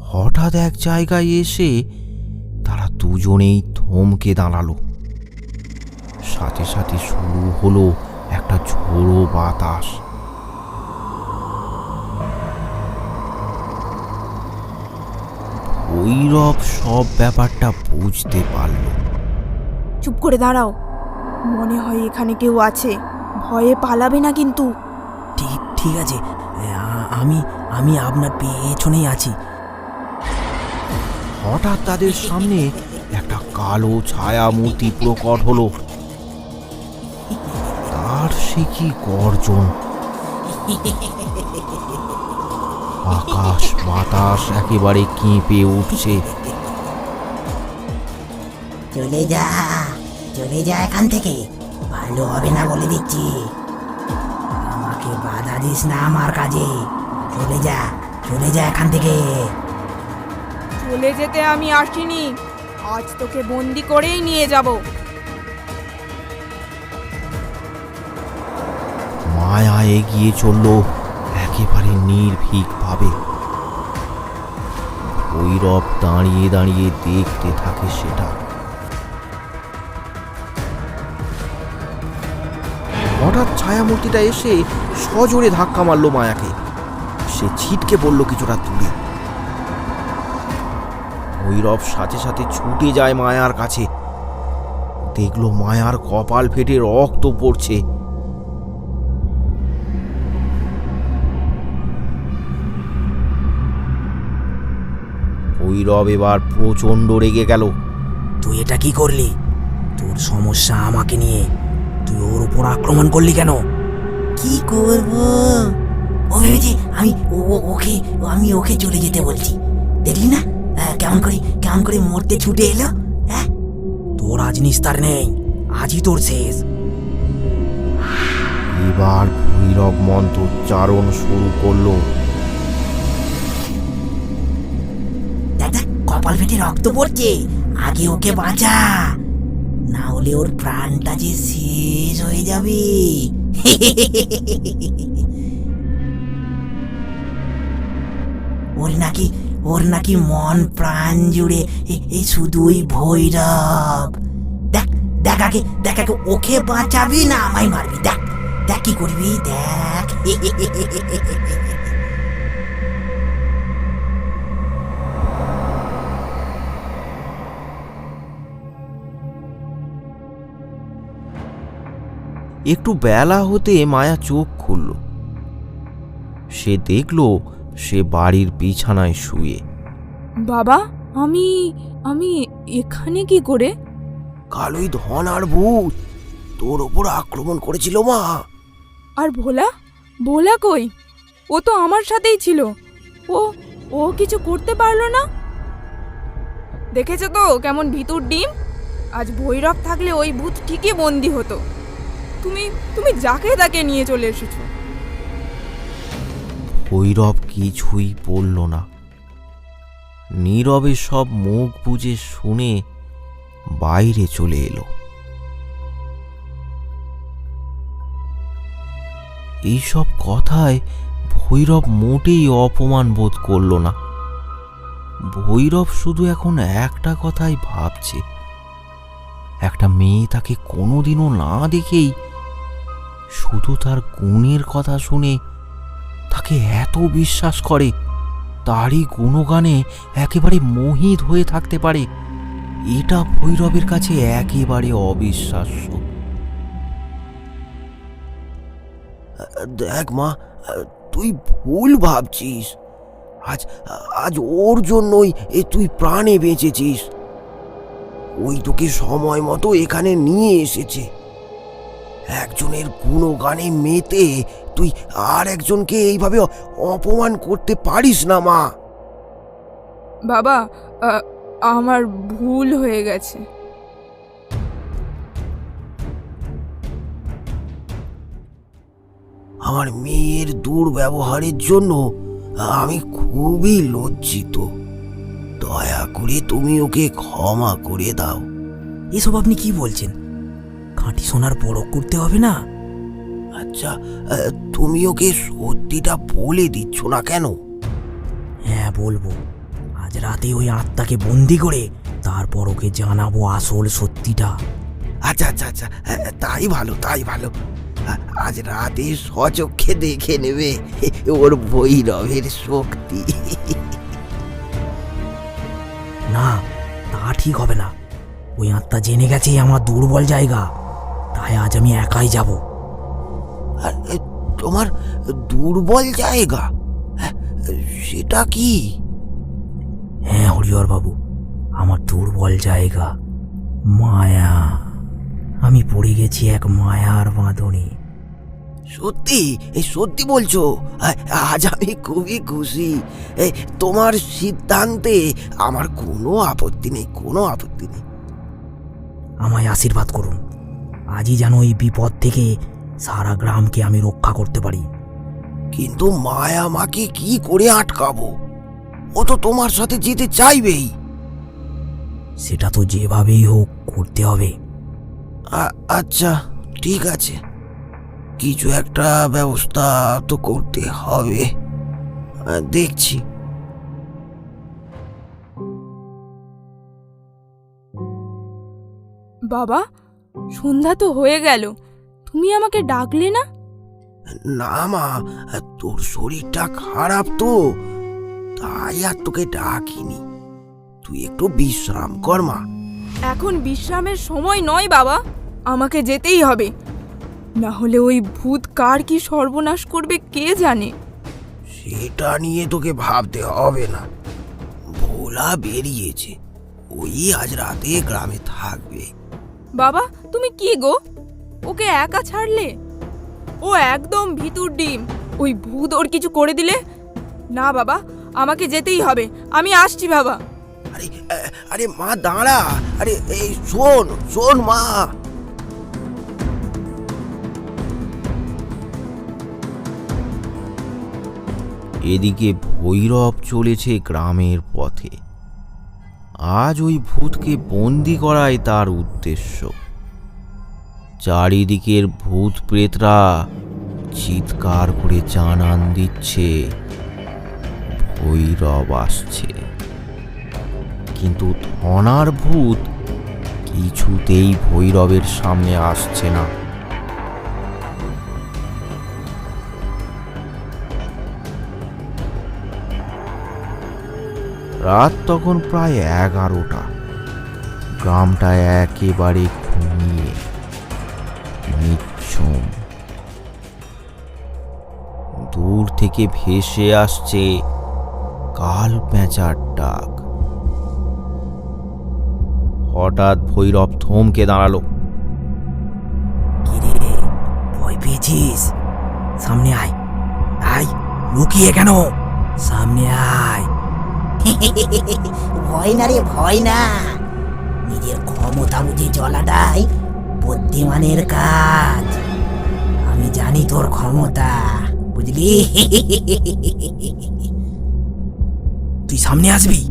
হঠাৎ এক জায়গায় এসে তারা দুজনেই থমকে দাঁড়ালো। সাথে সাথে শুরু হলো একটা ঝোড়ো বাতাস। ভৈরব সব ব্যাপারটা বুঝতে পারল। চুপ করে দাঁড়াও, মনে হয় এখানে কেউ আছে। ভয়ে পালাবে না কিন্তু। ঠিক আছে, আমি আপনার পেছনেই আছি। হঠাৎ তাদের সামনে একটা কালো ছায়া মূর্তি প্রকট হলো। তার সে কি গর্জন! আকাশ বাতাস একেবারে কেঁপে উঠছে। চলে যা এখান থেকে, ভালো হবে না বলে দিচ্ছি। আমাকে বাধা দিস না আমার কাজে। চলে যা, চলে যা এখান থেকে। চলে যেতে আমি আসিনি, আজ তোকে বন্দি করেই নিয়ে যাব। মায়া এগিয়ে চলল একেবারে নির্ভীকভাবে। ভৈরব দাঁড়িয়ে দাঁড়িয়ে দেখতে থাকে সেটা। হঠাৎ ছায়ামূর্তিটা এসে সজোরে ধাক্কা মারল মায়াকে। সে ছিটকে পড়ল কিছুটা দূরে। ভৈরব সাথে সাথে ছুটে যায় মায়ার কাছে। দেখল মায়ার কপাল ফেটে রক্ত পড়ছে। ভৈরব এবার প্রচণ্ড রেগে গেল। তুই এটা কি করলি? তোর সমস্যা আমাকে নিয়ে, তুই ওর উপর আক্রমণ করলি কেন? কি করব? ও ভেবেছে আমি ওকে চলে যেতে বলছি। দেখলি না কেমন করে মরতে ছুটে এলো। হ্যাঁ, তোর আজ নিস্তার নেই, আজই তোর শেষ। এবার ভৈরব মন্ত্রোচ্চারণ শুরু করলো। দেখ কপাল ফেটে রক্ত পড়ছে, আগে ওকে বাঁচা, না হলে ওর প্রাণটা যে শেষ হয়ে যাবে। ওর নাকি মন প্রাণ জুড়ে এই শুধুই ভৈরব। দেখ আগে ওকে বাঁচাবি না আমায় মারবি। দেখ কি করবি, দেখ। একটু বেলা হতে মায়া চোখ খুলল। সে দেখল সে বাড়ির বিছানায় শুয়ে। বাবা, আমি এখানে কি করে? কাল ওই ধন আর ভূত তোর ওপর আক্রমণ করেছিল মা। আর ভোলা কই? ও তো আমার সাথেই ছিল। ও কিছু করতে পারলো না। দেখেছো তো কেমন ভিতুর ডিম? আজ ভৈরব থাকলে ওই ভূত ঠিকই বন্দি হতো। তুমি যাকে তাকে নিয়ে চলে এসেছো। ভৈরব কিছুই বলল না। নীরবে সব মুখ বুজে শুনে বাইরে চলে এলো। এইসব কথায় ভৈরব মোটেই অপমান বোধ করল না। ভৈরব শুধু এখন একটা কথাই ভাবছে, একটা মেয়ে তাকে কোনোদিনও না দেখেই শুধু তার গুণের কথা শুনে তাকে এত বিশ্বাস করে, তারই গুণগানে একেবারে মোহিত হয়ে থাকতে পারে, এটা ভৈরবের কাছে একেবারে অবিশ্বাস্য। দেখ মা, তুই ভুল ভাবছিস। আজ ওর জন্যই তুই প্রাণে বেঁচেছিস। ওই তোকে সময় মতো এখানে নিয়ে এসেছে। একজনের গুণগানে মেতে তুই আর একজনকে এইভাবে অপমান করতে পারিস না মা। বাবা, আমার ভুল হয়ে গেছে। আমার মেয়ের দুর্ব্যবহারের জন্য আমি খুবই লজ্জিত। দয়া করে তুমি ওকে ক্ষমা করে দাও। এসব আপনি কি বলছেন? খাঁটি সোনার পরখ করতে হবে না? আচ্ছা, তুমি ওকে সত্যিটা বলে দিচ্ছ না কেন? হ্যাঁ বলবো। আজ রাতে ওই আত্মাকে বন্দি করে তারপর ওকে জানাবো আসল সত্যিটা। আচ্ছা, তাই ভালো। আজ রাতে সচক্ষে দেখে নেবে ওর ভৈরবের শক্তি। না, তা ঠিক হবে না। ওই আত্মা জেনে গেছে আমার দুর্বল জায়গা, তাই আজ আমি একাই যাব। আর তোমার দুর্বল জায়গা সেটা কি? হ্যাঁ হরিহর বাবু, আমার দুর্বল জায়গা মায়া। আমি পড়ে গেছি এক মায়ার বাঁধনে। সত্যি বলছো? আজ আমি খুবই খুশি। তোমার সিদ্ধান্তে আমার কোনো আপত্তি নেই। আমায় আশীর্বাদ করুন। আজই যেন এই বিপদ থেকে সারা গ্রামকে আমি রক্ষা করতে পারি। কিন্তু মায়া মাকে কি করে আটকাবো? ও তো তোমার সাথে যেতে চাইবেই। সেটা তো যেভাবেই হোক করতে হবে। আচ্ছা ঠিক আছে, কিছু একটা ব্যবস্থা তো করতে হবে, দেখছি। বাবা, সন্ধ্যা তো হয়ে গেল, তুমি আমাকে ডাকলে না? না মা, তোর শরীরটা খারাপ তো, তাই আর তোকে ডাকিনি। তুই একটু বিশ্রাম কর মা। এখন বিশ্রামের সময় নয় বাবা, আমাকে যেতেই হবে, না হলে ওই ভূত কার কি সর্বনাশ করবে কে জানে। সেটা নিয়ে তোকে ভাবতে হবে না, ভোলা বেরিয়েছে, ওই আজ রাতে গ্রামে থাকবে। বাবা তুমি কি গো, ওকে একা ছাড়লে? ও একদম ভিতুর ডিম, ওই ভূত ওর কিছু করে দিলে। না বাবা, আমাকে যেতেই হবে, আমি আসছি বাবা। আরে আরে মা দাঁড়া, আরে এই শোন শোন মা। এদিকে ভৈরব চলেছে গ্রামের পথে। আজ ওই ভূতকে বন্দি করাই তার উদ্দেশ্য। চারিদিকের ভূত প্রেতরা চিৎকার করে জানান দিচ্ছে ভৈরব আসছে, কিন্তু ধনার ভূত কিছুতেই ভৈরবের সামনে আসছে না। রাত তখন প্রায় 11টা। গ্রামটা একেবারে ঘুমিয়ে নিঝুম। দূর থেকে ভেসে আসছে কাল পেঁচার ডাক। হঠাৎ ভৈরব থমকে দাঁড়ালো। কিরে, ভয় পেয়েছিস? সামনে আয়, আয়, লুকিয়ে কেন? সামনে আয়। ভয় না রে, ভয় না। নিজের ক্ষমতা বুঝে চলাটাই বুদ্ধিমানের কাজ। আমি জানি তোর ক্ষমতা, বুঝলি? তুই সামনে আসবি,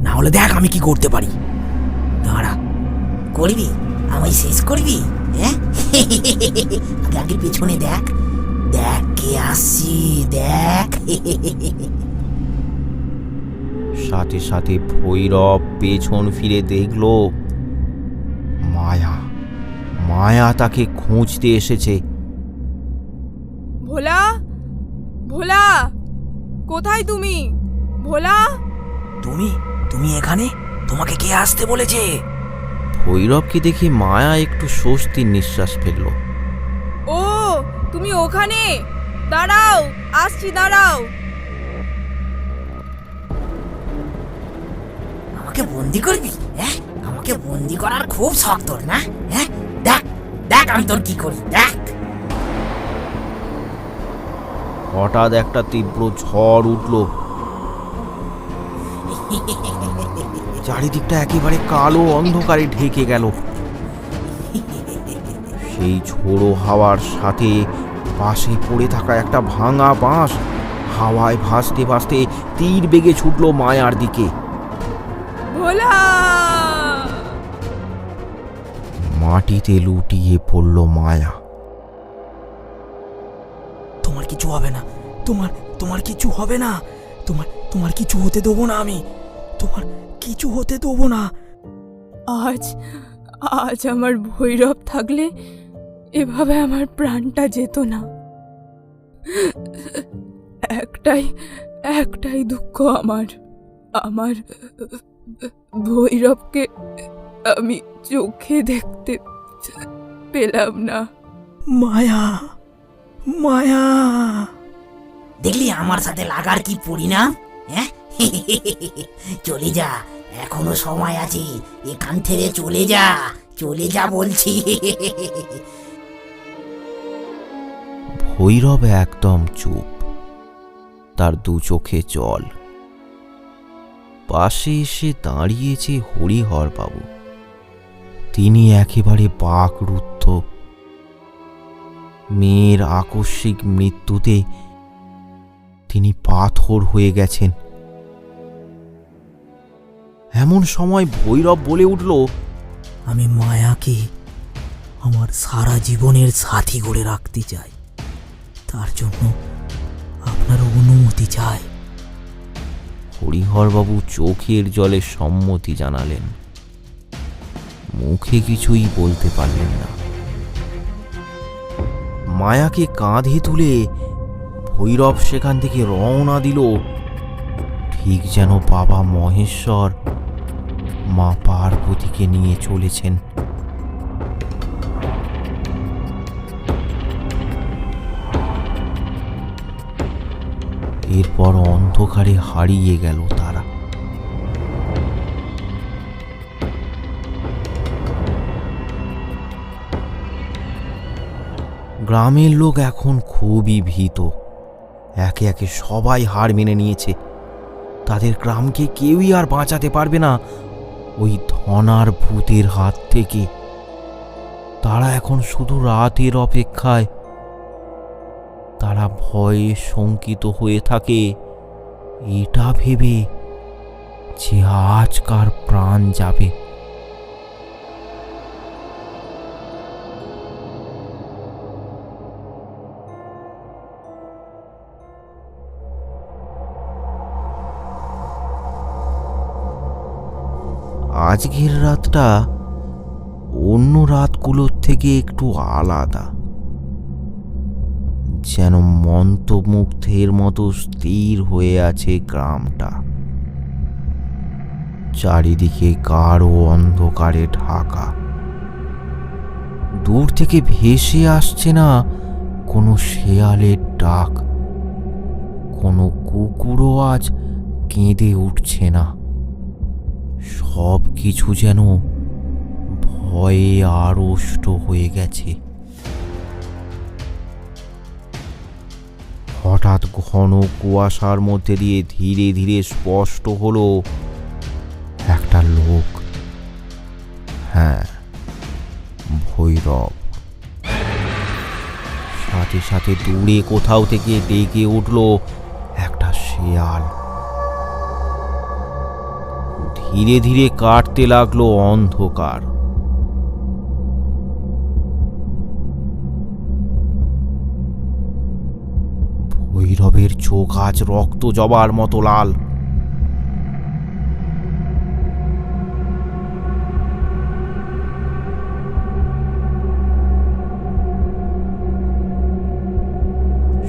না হলে দেখ আমি কি করতে পারি। দাঁড়া। করবি? আমায় শেষ করবি? হ্যাঁ, আগে আগে পেছনে দেখ, দেখ কে আসছি, দেখ। সাথে সাথে ভৈরব পেছন ফিরে দেখল মায়া। মায়া তাকে খুঁজতে এসেছে। ভোলা, ভোলা, কোথায় তুমি? ভোলা, তুমি তুমি এখানে? তোমাকে কে আসতে বলেছে? ভৈরবকে দেখে মায়া একটু স্বস্তির নিঃশ্বাস ফেলল। ও তুমি ওখানে, দাঁড়াও, আসছি, দাঁড়াও। আমাকে বন্দি করবি? হ্যাঁ, আমাকে বন্দি করার খুব শখ তোর না? হ্যাঁ, দেখ দেখ আমি তোর কি করি, দেখ। হঠাৎ একটা তীব্র ঝড় উঠল। চারিদিকটা একেবারে কালো অন্ধকারে ঢেকে গেল। সেই ঝোড়ো হাওয়ার সাথে পাশে পড়ে থাকা একটা ভাঙা বাঁশ হাওয়ায় ভাসতে ভাসতে তীর বেগে ছুটল মায়ার দিকে। ভোলা, মাটিতে লুটিয়ে পড়ল মায়া। তোমার কিছু হবে না, তোমার কিছু হবে না, তোমার কিছু হতে দেবো না, আমি তোমার কিছু হতে দেবো না। আজ আমার ভৈরব থাকলে এভাবে আমার প্রাণটা যেত না। একটাই দুঃখ আমার ভৈরবকে আমি চোখে দেখতে পেলাম না। মায়া, মায়া, দেখলি আমার সাথে লাগার কি পরিণাম? হ্যাঁ, চলে যা, এখনো সময় আছে, এখান থেকে চলে যা, চলে যা বলছি। ভৈরব একদম চুপ, তার দু চোখে জল। পাশে এসে দাঁড়িয়েছে হরিহর বাবু। তিনি একেবারে বাকরুদ্ধ। মেয়ের আকস্মিক মৃত্যুতে তিনি পাথর হয়ে গেছেন। এমন সময় ভৈরব বলে উঠল, আমি মায়াকে আমার সারা জীবনের সাথী করে রাখতে চাই, তার জন্য আপনার অনুমতি চাই। হরিহরবাবু চোখের জলে সম্মতি জানালেন, মুখে কিছুই বলতে পারলেন না। মায়াকে কাঁধে তুলে ভৈরব সেখান থেকে রওনা দিল, ঠিক যেন বাবা মহেশ্বর মা পার্বতীকে নিয়ে চলেছেন। এরপর অন্ধকারে হারিয়ে গেল তারা। গ্রামের লোক এখন খুবই ভীত। একে একে সবাই হার মেনে নিয়েছে। তাদের গ্রামকে কেউই আর বাঁচাতে পারবে না ওই ধনার ভূতের হাত থেকে। তারা এখন শুধু রাতের অপেক্ষায়। তারা ভয়ে শঙ্কিত হয়ে থাকে, এটা ভেবে যে আজ কার প্রাণ যাবে। আজকের রাতটা অন্য রাতগুলোর থেকে একটু আলাদা। যেন মন্ত্রমুগ্ধের মতো স্থির হয়ে আছে গ্রামটা। চারিদিকে গাঢ় অন্ধকারে ঢাকা। দূর থেকে ভেসে আসছে না কোনো শেয়ালের ডাক, কোনো কুকুরও আজ কেঁদে উঠছে না। সব কিছু যেন ভয়ে আড়ষ্ট হয়ে গেছে। হঠাৎ ঘন কুয়াশার মধ্যে দিয়ে ধীরে ধীরে স্পষ্ট হলো একটা লোক। হ্যাঁ, ভৈরব। সাথে সাথে দূরে কোথাও থেকে ডেকে উঠল একটা শেয়াল। ধীরে ধীরে কাটতে লাগলো অন্ধকার। ভৈরবের চোখ আজ রক্ত জবার মতো লাল।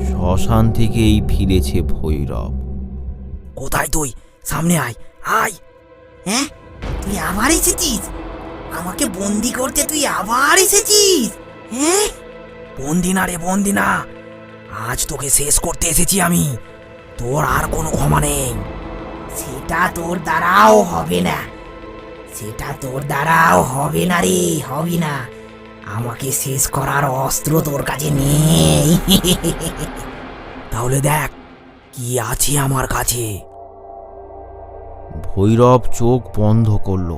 শ্মশান থেকেই ফিরেছে ভৈরব। কোথায় তুই? সামনে আয়, আয়। হ্যাঁ, তুই আবার এসেছিস? আমাকে বন্দি করতে তুই আবার এসেছিস? হ্যাঁ, বন্দি না রে, বন্দি না। আজ তোকে শেষ করতে এসেছি আমি। তোর আর কোনো ক্ষমা নেই। সেটা তোর দ্বারাও হবে না। সেটা তোর দ্বারাও হবে না রে, হবে না। আমাকে শেষ করার অস্ত্র তোর কাছে নেই। তাহলে দেখ কি আছে আমার কাছে। ভৈরব চোখ বন্ধ করল।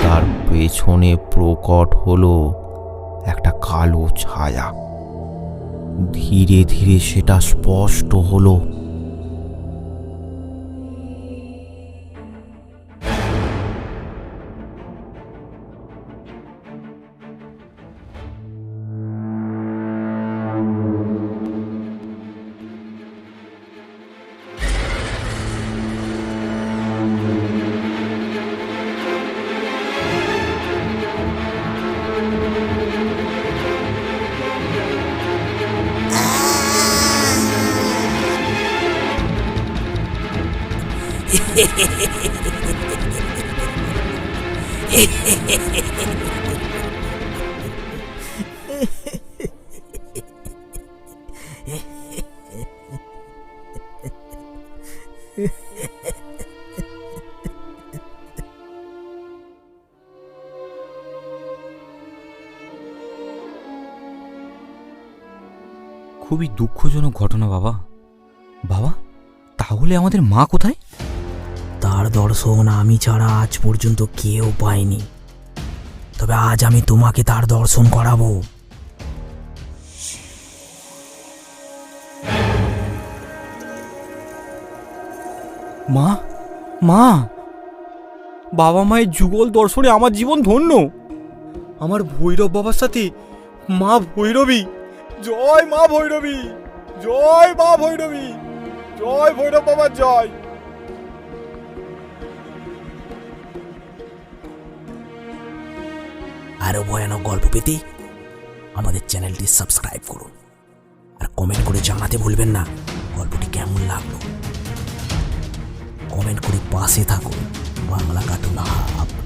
তার পেছনে প্রকট হলো একটা কালো ছায়া। ধীরে ধীরে সেটা স্পষ্ট হলো। খুবই দুঃখজনক ঘটনা বাবা। বাবা, তাহলে আমাদের মা কোথায়? তার দর্শন আমি ছাড়া আজ পর্যন্ত কেউ পায়নি। তবে আজ আমি তোমাকে তার দর্শন করাবো। মা, মা, বাবা মায়ের যুগল দর্শনে আমার জীবন ধন্য। আমার ভৈরব বাবার সাথে মা ভৈরবী। জয় মা ভৈরবী, জয় মা ভৈরবী, জয় ভৈরব বাবার জয়। আরও ভয়ানক গল্প পেতে আমাদের চ্যানেলটি সাবস্ক্রাইব করুন আর কমেন্ট করে জানাতে ভুলবেন না গল্পটি কেমন লাগলো। কমেন্ট করে পাশে থাকুন বাংলা কার্টুন হাব।